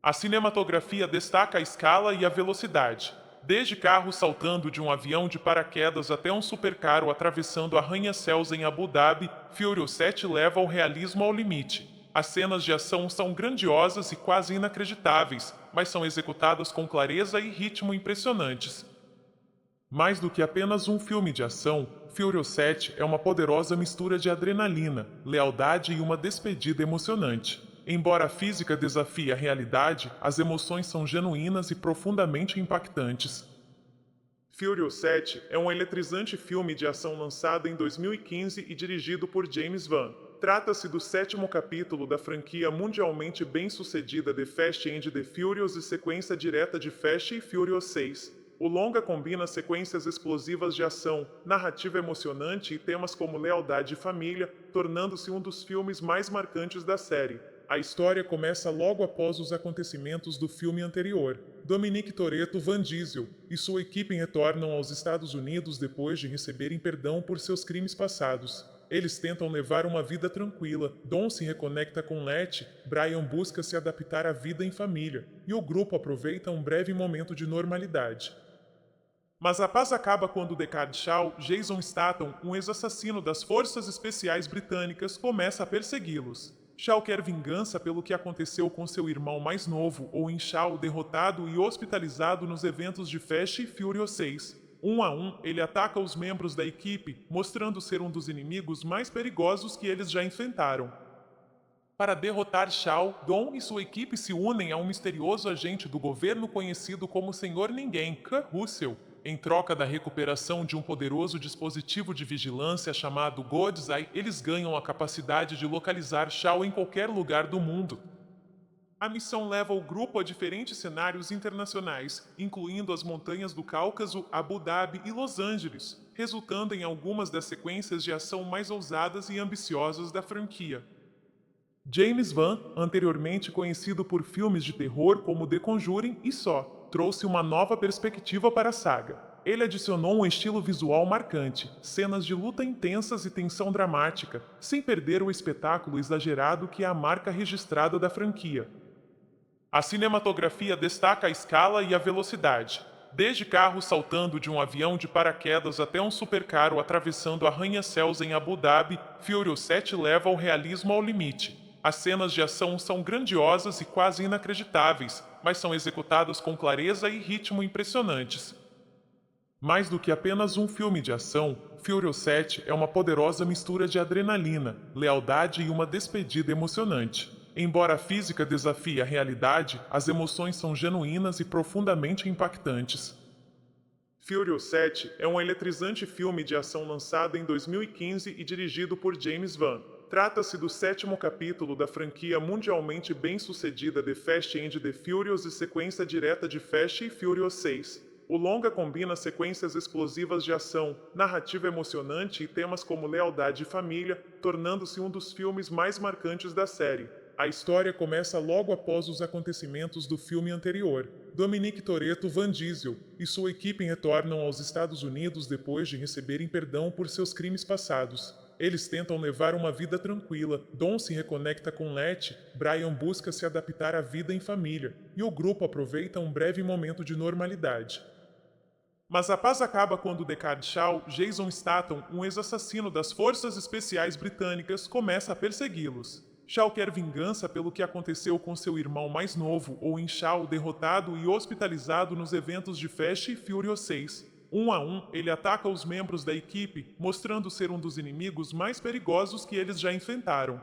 A cinematografia destaca a escala e a velocidade, desde carros saltando de um avião de paraquedas até um supercarro atravessando arranha-céus em Abu Dhabi. Furious 7 leva o realismo ao limite. As cenas de ação são grandiosas e quase inacreditáveis, mas são executadas com clareza e ritmo impressionantes. Mais do que apenas um filme de ação, Furious 7 é uma poderosa mistura de adrenalina, lealdade e uma despedida emocionante. Embora a física desafie a realidade, as emoções são genuínas e profundamente impactantes. Furious 7 é um eletrizante filme de ação lançado em 2015 e dirigido por James Van. Trata-se do sétimo capítulo da franquia mundialmente bem-sucedida The Fast and the Furious e sequência direta de Fast e Furious 6. O longa combina sequências explosivas de ação, narrativa emocionante e temas como lealdade e família, tornando-se um dos filmes mais marcantes da série. A história começa logo após os acontecimentos do filme anterior. Dominic Toretto, Van Diesel e sua equipe retornam aos Estados Unidos depois de receberem perdão por seus crimes passados. Eles tentam levar uma vida tranquila, Dom se reconecta com Letty, Brian busca se adaptar à vida em família, e o grupo aproveita um breve momento de normalidade. Mas a paz acaba quando Deckard Shaw, Jason Statham, um ex-assassino das Forças Especiais Britânicas, começa a persegui-los. Shaw quer vingança pelo que aconteceu com seu irmão mais novo, Owen Shaw, derrotado e hospitalizado nos eventos de Fast e Furious 6. Um a um, ele ataca os membros da equipe, mostrando ser um dos inimigos mais perigosos que eles já enfrentaram. Para derrotar Shaw, Dom e sua equipe se unem a um misterioso agente do governo conhecido como Senhor Ninguém, Kurt Russell, em troca da recuperação de um poderoso dispositivo de vigilância chamado God's Eye. Eles ganham a capacidade de localizar Shaw em qualquer lugar do mundo. A missão leva o grupo a diferentes cenários internacionais, incluindo as montanhas do Cáucaso, Abu Dhabi e Los Angeles, resultando em algumas das sequências de ação mais ousadas e ambiciosas da franquia. James Van, anteriormente conhecido por filmes de terror como The Conjuring e Saw, trouxe uma nova perspectiva para a saga. Ele adicionou um estilo visual marcante, cenas de luta intensas e tensão dramática, sem perder o espetáculo exagerado que é a marca registrada da franquia. A cinematografia destaca a escala e a velocidade, desde carros saltando de um avião de paraquedas até um supercarro atravessando arranha-céus em Abu Dhabi. Furious 7 leva o realismo ao limite. As cenas de ação são grandiosas e quase inacreditáveis, mas são executadas com clareza e ritmo impressionantes. Mais do que apenas um filme de ação, Furious 7 é uma poderosa mistura de adrenalina, lealdade e uma despedida emocionante. Embora a física desafie a realidade, as emoções são genuínas e profundamente impactantes. Furious 7 é um eletrizante filme de ação lançado em 2015 e dirigido por James Van. Trata-se do sétimo capítulo da franquia mundialmente bem-sucedida The Fast and the Furious e sequência direta de Fast e Furious 6. O longa combina sequências explosivas de ação, narrativa emocionante e temas como lealdade e família, tornando-se um dos filmes mais marcantes da série. A história começa logo após os acontecimentos do filme anterior. Dominic Toretto, Vin Diesel e sua equipe retornam aos Estados Unidos depois de receberem perdão por seus crimes passados. Eles tentam levar uma vida tranquila, Dom se reconecta com Letty, Brian busca se adaptar à vida em família, e o grupo aproveita um breve momento de normalidade. Mas a paz acaba quando Deckard Shaw, Jason Statham, um ex-assassino das Forças Especiais Britânicas, começa a persegui-los. Shaw quer vingança pelo que aconteceu com seu irmão mais novo, Owen Shaw, derrotado e hospitalizado nos eventos de Fast e Furious 6. Um a um, ele ataca os membros da equipe, mostrando ser um dos inimigos mais perigosos que eles já enfrentaram.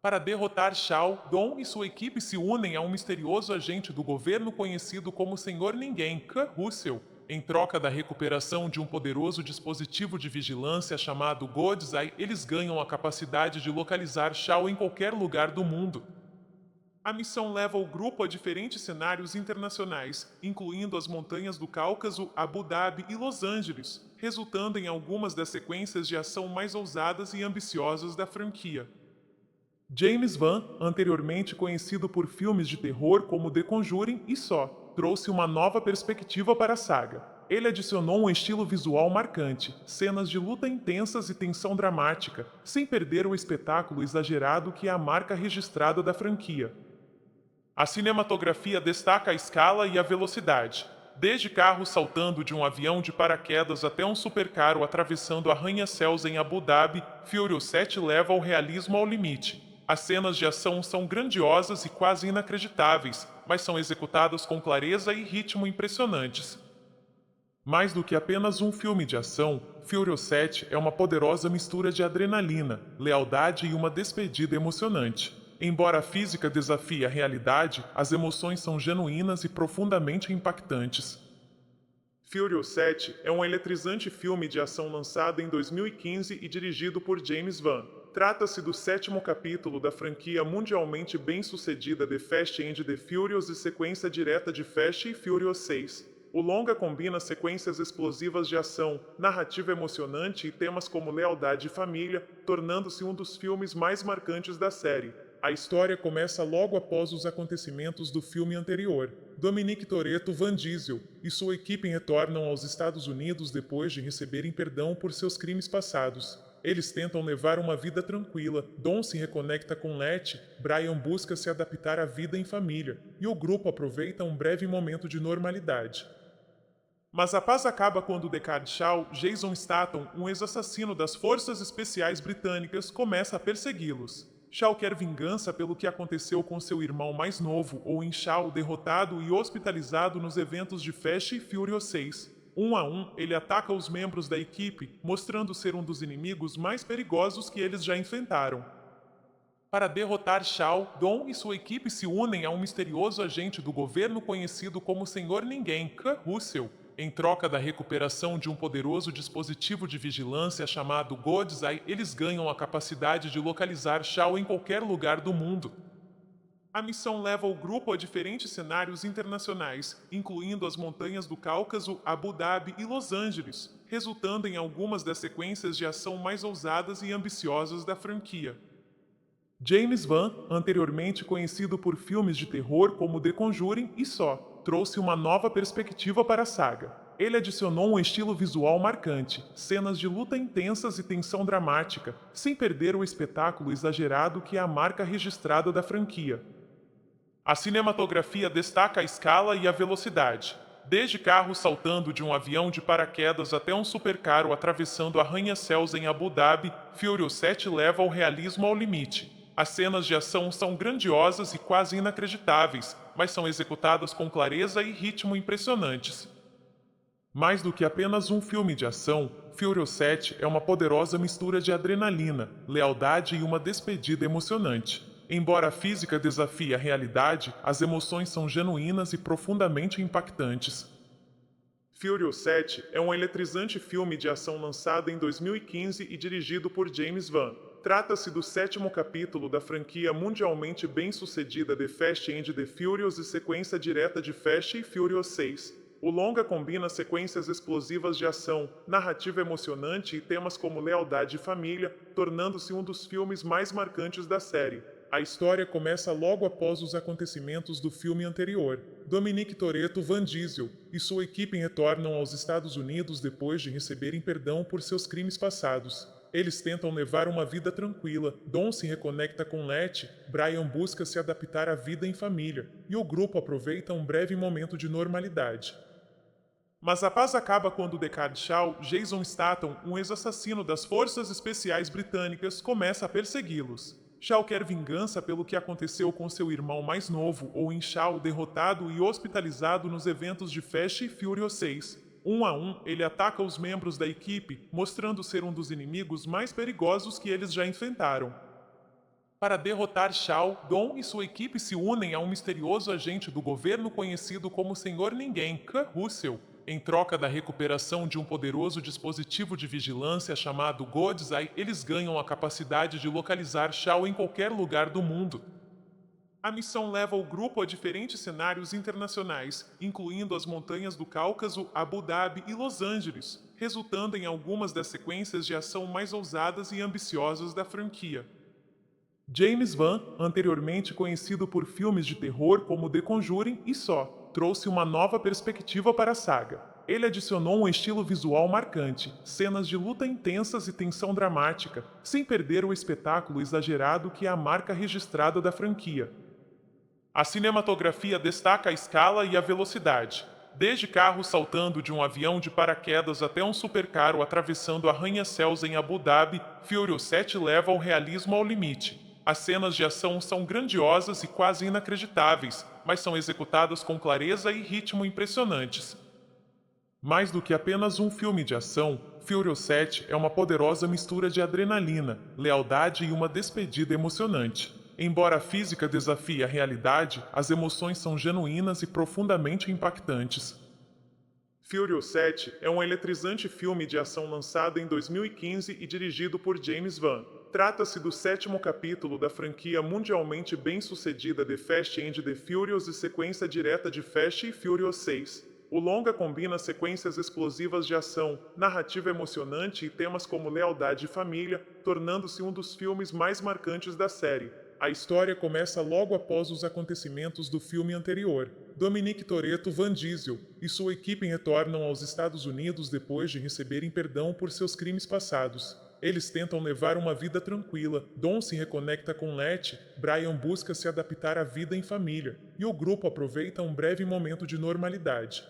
Para derrotar Shaw, Dom e sua equipe se unem a um misterioso agente do governo conhecido como Senhor Ninguém, Kurt Russell, em troca da recuperação de um poderoso dispositivo de vigilância chamado God's Eye. Eles ganham a capacidade de localizar Shaw em qualquer lugar do mundo. A missão leva o grupo a diferentes cenários internacionais, incluindo as montanhas do Cáucaso, Abu Dhabi e Los Angeles, resultando em algumas das sequências de ação mais ousadas e ambiciosas da franquia. James Van, anteriormente conhecido por filmes de terror como The Conjuring e Saw, trouxe uma nova perspectiva para a saga. Ele adicionou um estilo visual marcante, cenas de luta intensas e tensão dramática, sem perder o espetáculo exagerado que é a marca registrada da franquia. A cinematografia destaca a escala e a velocidade, desde carros saltando de um avião de paraquedas até um supercarro atravessando arranha-céus em Abu Dhabi. Furious 7 leva o realismo ao limite. As cenas de ação são grandiosas e quase inacreditáveis, mas são executadas com clareza e ritmo impressionantes. Mais do que apenas um filme de ação, Furious 7 é uma poderosa mistura de adrenalina, lealdade e uma despedida emocionante. Embora a física desafie a realidade, as emoções são genuínas e profundamente impactantes. Furious 7 é um eletrizante filme de ação lançado em 2015 e dirigido por James Van. Trata-se do sétimo capítulo da franquia mundialmente bem-sucedida The Fast and the Furious e sequência direta de Fast e Furious 6. O longa combina sequências explosivas de ação, narrativa emocionante e temas como lealdade e família, tornando-se um dos filmes mais marcantes da série. A história começa logo após os acontecimentos do filme anterior. Dominic Toretto, Vin Diesel e sua equipe retornam aos Estados Unidos depois de receberem perdão por seus crimes passados. Eles tentam levar uma vida tranquila, Dom se reconecta com Letty, Brian busca se adaptar à vida em família, e o grupo aproveita um breve momento de normalidade. Mas a paz acaba quando Deckard Shaw, Jason Statham, um ex-assassino das Forças Especiais Britânicas, começa a persegui-los. Shaw quer vingança pelo que aconteceu com seu irmão mais novo, Owen Shaw, derrotado e hospitalizado nos eventos de Fast e Furious 6. Um a um, ele ataca os membros da equipe, mostrando ser um dos inimigos mais perigosos que eles já enfrentaram. Para derrotar Shaw, Dom e sua equipe se unem a um misterioso agente do governo conhecido como Senhor Ninguém, Kurt Russell, em troca da recuperação de um poderoso dispositivo de vigilância chamado God's Eye. Eles ganham a capacidade de localizar Shaw em qualquer lugar do mundo. A missão leva o grupo a diferentes cenários internacionais, incluindo as montanhas do Cáucaso, Abu Dhabi e Los Angeles, resultando em algumas das sequências de ação mais ousadas e ambiciosas da franquia. James Van, anteriormente conhecido por filmes de terror como The Conjuring e Saw, trouxe uma nova perspectiva para a saga. Ele adicionou um estilo visual marcante, cenas de luta intensas e tensão dramática, sem perder o espetáculo exagerado que é a marca registrada da franquia. A cinematografia destaca a escala e a velocidade, desde carros saltando de um avião de paraquedas até um supercarro atravessando arranha-céus em Abu Dhabi. Furious 7 leva o realismo ao limite. As cenas de ação são grandiosas e quase inacreditáveis, mas são executadas com clareza e ritmo impressionantes. Mais do que apenas um filme de ação, Furious 7 é uma poderosa mistura de adrenalina, lealdade e uma despedida emocionante. Embora a física desafie a realidade, as emoções são genuínas e profundamente impactantes. Furious 7 é um eletrizante filme de ação lançado em 2015 e dirigido por James Van. Trata-se do sétimo capítulo da franquia mundialmente bem-sucedida The Fast and the Furious e sequência direta de Fast e Furious 6. O longa combina sequências explosivas de ação, narrativa emocionante e temas como lealdade e família, tornando-se um dos filmes mais marcantes da série. A história começa logo após os acontecimentos do filme anterior. Dominic Toretto, Vin Diesel e sua equipe retornam aos Estados Unidos depois de receberem perdão por seus crimes passados. Eles tentam levar uma vida tranquila, Dom se reconecta com Letty, Brian busca se adaptar à vida em família, e o grupo aproveita um breve momento de normalidade. Mas a paz acaba quando Deckard Shaw, Jason Statham, um ex-assassino das Forças Especiais Britânicas, começa a persegui-los. Shaw quer vingança pelo que aconteceu com seu irmão mais novo, Owen Shaw, derrotado e hospitalizado nos eventos de Fast e Furious 6. Um a um, ele ataca os membros da equipe, mostrando ser um dos inimigos mais perigosos que eles já enfrentaram. Para derrotar Shaw, Dom e sua equipe se unem a um misterioso agente do governo conhecido como Senhor Ninguém, Kurt Russell. Em troca da recuperação de um poderoso dispositivo de vigilância chamado God's Eye, eles ganham a capacidade de localizar Shaw em qualquer lugar do mundo. A missão leva o grupo a diferentes cenários internacionais, incluindo as montanhas do Cáucaso, Abu Dhabi e Los Angeles, resultando em algumas das sequências de ação mais ousadas e ambiciosas da franquia. James Van, anteriormente conhecido por filmes de terror como The Conjuring e Saw, trouxe uma nova perspectiva para a saga. Ele adicionou um estilo visual marcante, cenas de luta intensas e tensão dramática, sem perder o espetáculo exagerado que é a marca registrada da franquia. A cinematografia destaca a escala e a velocidade, desde carros saltando de um avião de paraquedas até um supercarro atravessando arranha-céus em Abu Dhabi, Furious 7 leva o realismo ao limite. As cenas de ação são grandiosas e quase inacreditáveis, mas são executadas com clareza e ritmo impressionantes. Mais do que apenas um filme de ação, Furious 7 é uma poderosa mistura de adrenalina, lealdade e uma despedida emocionante. Embora a física desafie a realidade, as emoções são genuínas e profundamente impactantes. Furious 7 é um eletrizante filme de ação lançado em 2015 e dirigido por James Van. Trata-se do sétimo capítulo da franquia mundialmente bem-sucedida The Fast and the Furious e sequência direta de Fast e Furious 6. O longa combina sequências explosivas de ação, narrativa emocionante e temas como lealdade e família, tornando-se um dos filmes mais marcantes da série. A história começa logo após os acontecimentos do filme anterior. Dominic Toretto, Vin Diesel e sua equipe retornam aos Estados Unidos depois de receberem perdão por seus crimes passados. Eles tentam levar uma vida tranquila, Dom se reconecta com Letty, Brian busca se adaptar à vida em família, e o grupo aproveita um breve momento de normalidade.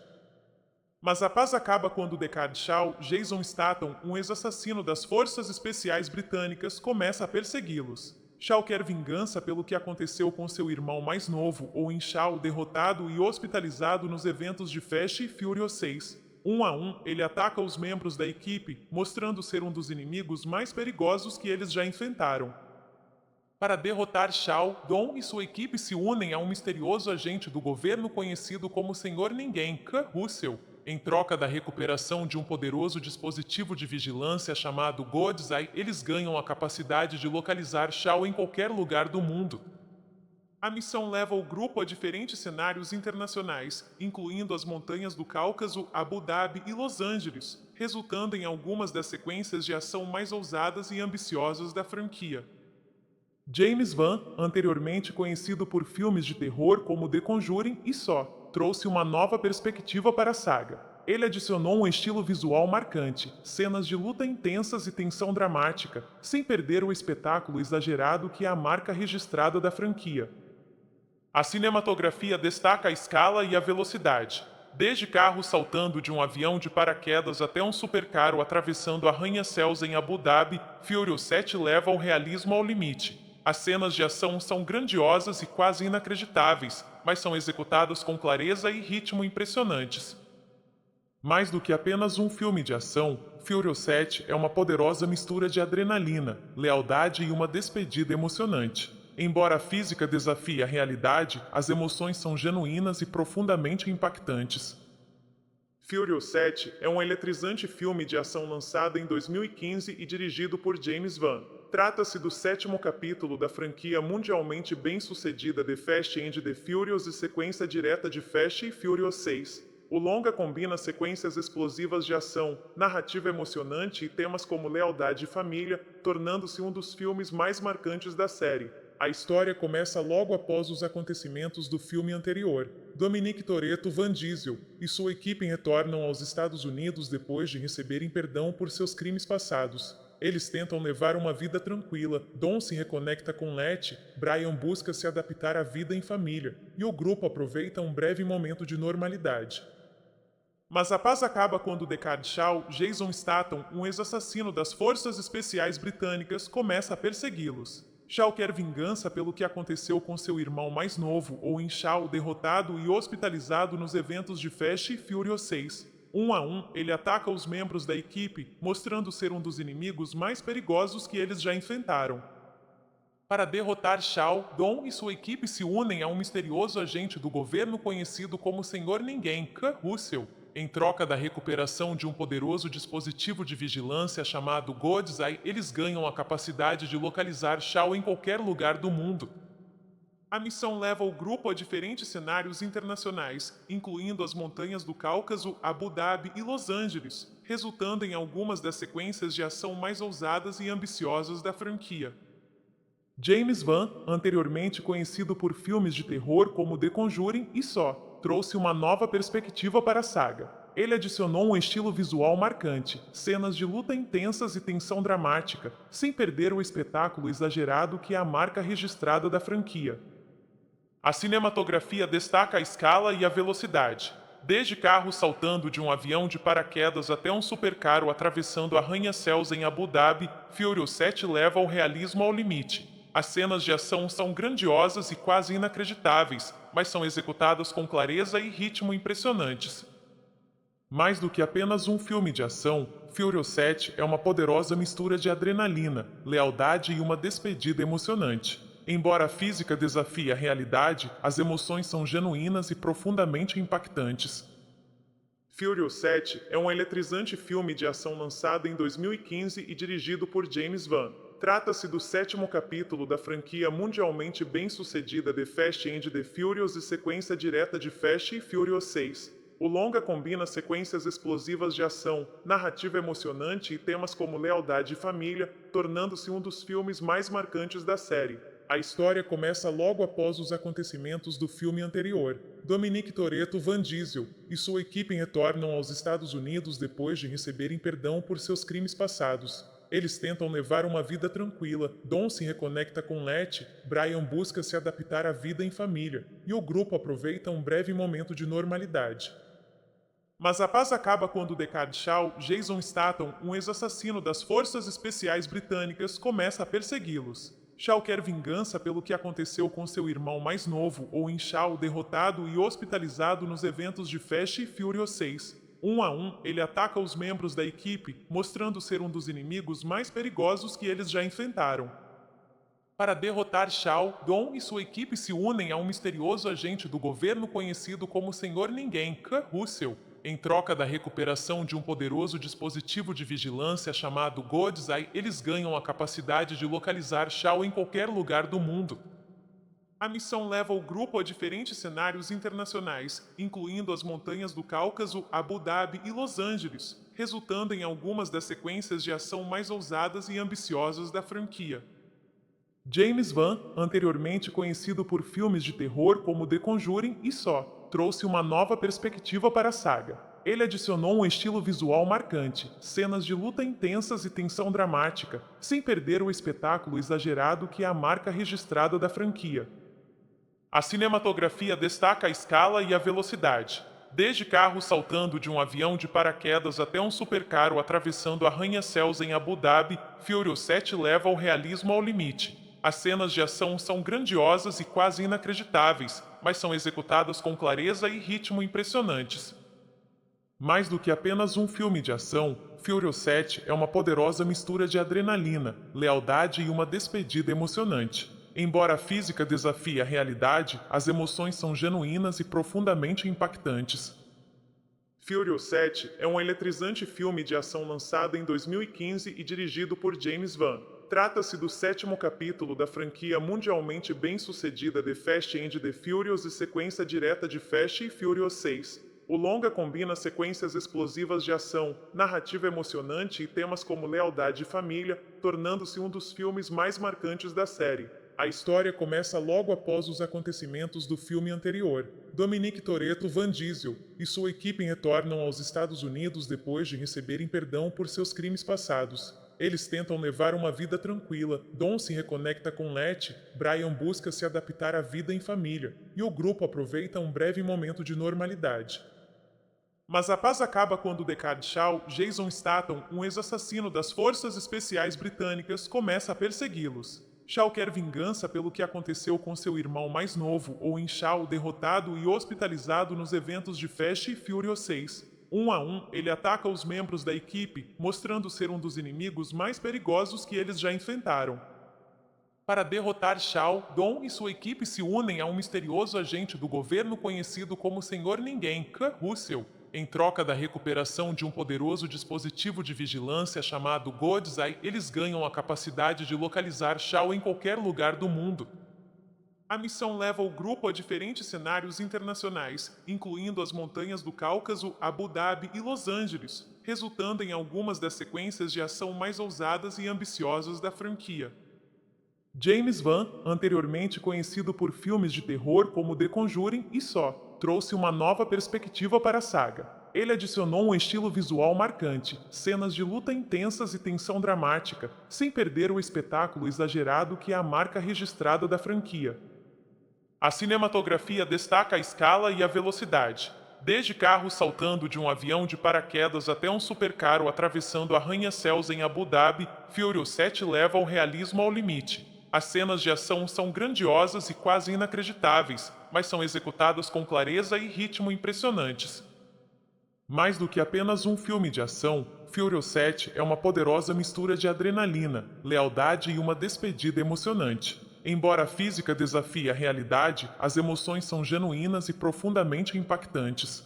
Mas a paz acaba quando Deckard Shaw, Jason Statham, um ex-assassino das Forças Especiais Britânicas, começa a persegui-los. Shaw quer vingança pelo que aconteceu com seu irmão mais novo, Owen Shaw, derrotado e hospitalizado nos eventos de Fast e Furious 6. Um a um, ele ataca os membros da equipe, mostrando ser um dos inimigos mais perigosos que eles já enfrentaram. Para derrotar Shaw, Dom e sua equipe se unem a um misterioso agente do governo conhecido como Senhor Ninguém, Kurt Russell. Em troca da recuperação de um poderoso dispositivo de vigilância chamado God's Eye, eles ganham a capacidade de localizar Shaw em qualquer lugar do mundo. A missão leva o grupo a diferentes cenários internacionais, incluindo as montanhas do Cáucaso, Abu Dhabi e Los Angeles, resultando em algumas das sequências de ação mais ousadas e ambiciosas da franquia. James Van, anteriormente conhecido por filmes de terror como The Conjuring e Saw, trouxe uma nova perspectiva para a saga. Ele adicionou um estilo visual marcante, cenas de luta intensas e tensão dramática, sem perder o espetáculo exagerado que é a marca registrada da franquia. A cinematografia destaca a escala e a velocidade, desde carros saltando de um avião de paraquedas até um supercarro atravessando arranha-céus em Abu Dhabi, Furious 7 leva o realismo ao limite. As cenas de ação são grandiosas e quase inacreditáveis, mas são executadas com clareza e ritmo impressionantes. Mais do que apenas um filme de ação, Furious 7 é uma poderosa mistura de adrenalina, lealdade e uma despedida emocionante. Embora a física desafie a realidade, as emoções são genuínas e profundamente impactantes. Furious 7 é um eletrizante filme de ação lançado em 2015 e dirigido por James Van. Trata-se do sétimo capítulo da franquia mundialmente bem-sucedida The Fast and the Furious e sequência direta de Fast e Furious 6. O longa combina sequências explosivas de ação, narrativa emocionante e temas como lealdade e família, tornando-se um dos filmes mais marcantes da série. A história começa logo após os acontecimentos do filme anterior. Dominic Toretto, Vin Diesel e sua equipe retornam aos Estados Unidos depois de receberem perdão por seus crimes passados. Eles tentam levar uma vida tranquila, Dom se reconecta com Letty, Brian busca se adaptar à vida em família, e o grupo aproveita um breve momento de normalidade. Mas a paz acaba quando Deckard Shaw, Jason Statham, um ex-assassino das Forças Especiais Britânicas, começa a persegui-los. Shaw quer vingança pelo que aconteceu com seu irmão mais novo, Owen Shaw, derrotado e hospitalizado nos eventos de Fast e Furious 6. Um a um, ele ataca os membros da equipe, mostrando ser um dos inimigos mais perigosos que eles já enfrentaram. Para derrotar Shaw, Dom e sua equipe se unem a um misterioso agente do governo conhecido como Senhor Ninguém, Kurt Russell, em troca da recuperação de um poderoso dispositivo de vigilância chamado God's Eye. Eles ganham a capacidade de localizar Shaw em qualquer lugar do mundo. A missão leva o grupo a diferentes cenários internacionais, incluindo as montanhas do Cáucaso, Abu Dhabi e Los Angeles, resultando em algumas das sequências de ação mais ousadas e ambiciosas da franquia. James Van, anteriormente conhecido por filmes de terror como The Conjuring e Saw, trouxe uma nova perspectiva para a saga. Ele adicionou um estilo visual marcante, cenas de luta intensas e tensão dramática, sem perder o espetáculo exagerado que é a marca registrada da franquia. A cinematografia destaca a escala e a velocidade. Desde carros saltando de um avião de paraquedas até um supercarro atravessando arranha-céus em Abu Dhabi, Furious 7 leva o realismo ao limite. As cenas de ação são grandiosas e quase inacreditáveis, mas são executadas com clareza e ritmo impressionantes. Mais do que apenas um filme de ação, Furious 7 é uma poderosa mistura de adrenalina, lealdade e uma despedida emocionante. Embora a física desafie a realidade, as emoções são genuínas e profundamente impactantes. Furious 7 é um eletrizante filme de ação lançado em 2015 e dirigido por James Van. Trata-se do sétimo capítulo da franquia mundialmente bem-sucedida The Fast and the Furious e sequência direta de Fast e Furious 6. O longa combina sequências explosivas de ação, narrativa emocionante e temas como lealdade e família, tornando-se um dos filmes mais marcantes da série. A história começa logo após os acontecimentos do filme anterior. Dominic Toretto, Vin Diesel e sua equipe retornam aos Estados Unidos depois de receberem perdão por seus crimes passados. Eles tentam levar uma vida tranquila, Dom se reconecta com Letty, Brian busca se adaptar à vida em família, e o grupo aproveita um breve momento de normalidade. Mas a paz acaba quando Deckard Shaw, Jason Statham, um ex-assassino das Forças Especiais Britânicas, começa a persegui-los. Shaw quer vingança pelo que aconteceu com seu irmão mais novo, Owen Shaw, derrotado e hospitalizado nos eventos de Fast e Furious 6. Um a um, ele ataca os membros da equipe, mostrando ser um dos inimigos mais perigosos que eles já enfrentaram. Para derrotar Shaw, Dom e sua equipe se unem a um misterioso agente do governo conhecido como Senhor Ninguém, Kurt Russell, em troca da recuperação de um poderoso dispositivo de vigilância chamado God's Eye. Eles ganham a capacidade de localizar Shaw em qualquer lugar do mundo. A missão leva o grupo a diferentes cenários internacionais, incluindo as montanhas do Cáucaso, Abu Dhabi e Los Angeles, resultando em algumas das sequências de ação mais ousadas e ambiciosas da franquia. James Van, anteriormente conhecido por filmes de terror como The Conjuring e Saw, trouxe uma nova perspectiva para a saga. Ele adicionou um estilo visual marcante, cenas de luta intensas e tensão dramática, sem perder o espetáculo exagerado que é a marca registrada da franquia. A cinematografia destaca a escala e a velocidade. Desde carros saltando de um avião de paraquedas até um supercarro atravessando arranha-céus em Abu Dhabi, Furious 7 leva o realismo ao limite. As cenas de ação são grandiosas e quase inacreditáveis, mas são executadas com clareza e ritmo impressionantes. Mais do que apenas um filme de ação, Furious 7 é uma poderosa mistura de adrenalina, lealdade e uma despedida emocionante. Embora a física desafie a realidade, as emoções são genuínas e profundamente impactantes. Furious 7 é um eletrizante filme de ação lançado em 2015 e dirigido por James Wan. Trata-se do sétimo capítulo da franquia mundialmente bem-sucedida The Fast and the Furious e sequência direta de Fast e Furious 6. O longa combina sequências explosivas de ação, narrativa emocionante e temas como lealdade e família, tornando-se um dos filmes mais marcantes da série. A história começa logo após os acontecimentos do filme anterior. Dominic Toretto, Vin Diesel e sua equipe retornam aos Estados Unidos depois de receberem perdão por seus crimes passados. Eles tentam levar uma vida tranquila, Dom se reconecta com Letty, Brian busca se adaptar à vida em família, e o grupo aproveita um breve momento de normalidade. Mas a paz acaba quando Deckard Shaw, Jason Statham, um ex-assassino das Forças Especiais Britânicas, começa a persegui-los. Shaw quer vingança pelo que aconteceu com seu irmão mais novo, Owen Shaw, derrotado e hospitalizado nos eventos de Fast e Furious 6. Um a um, ele ataca os membros da equipe, mostrando ser um dos inimigos mais perigosos que eles já enfrentaram. Para derrotar Shaw, Dom e sua equipe se unem a um misterioso agente do governo conhecido como Senhor Ninguém, Kurt Russell, em troca da recuperação de um poderoso dispositivo de vigilância chamado God's Eye. Eles ganham a capacidade de localizar Shaw em qualquer lugar do mundo. A missão leva o grupo a diferentes cenários internacionais, incluindo as montanhas do Cáucaso, Abu Dhabi e Los Angeles, resultando em algumas das sequências de ação mais ousadas e ambiciosas da franquia. James Wan, anteriormente conhecido por filmes de terror como The Conjuring e Saw, trouxe uma nova perspectiva para a saga. Ele adicionou um estilo visual marcante, cenas de luta intensas e tensão dramática, sem perder o espetáculo exagerado que é a marca registrada da franquia. A cinematografia destaca a escala e a velocidade. Desde carros saltando de um avião de paraquedas até um supercarro atravessando arranha-céus em Abu Dhabi, Furious 7 leva o realismo ao limite. As cenas de ação são grandiosas e quase inacreditáveis, mas são executadas com clareza e ritmo impressionantes. Mais do que apenas um filme de ação, Furious 7 é uma poderosa mistura de adrenalina, lealdade e uma despedida emocionante. Embora a física desafie a realidade, as emoções são genuínas e profundamente impactantes.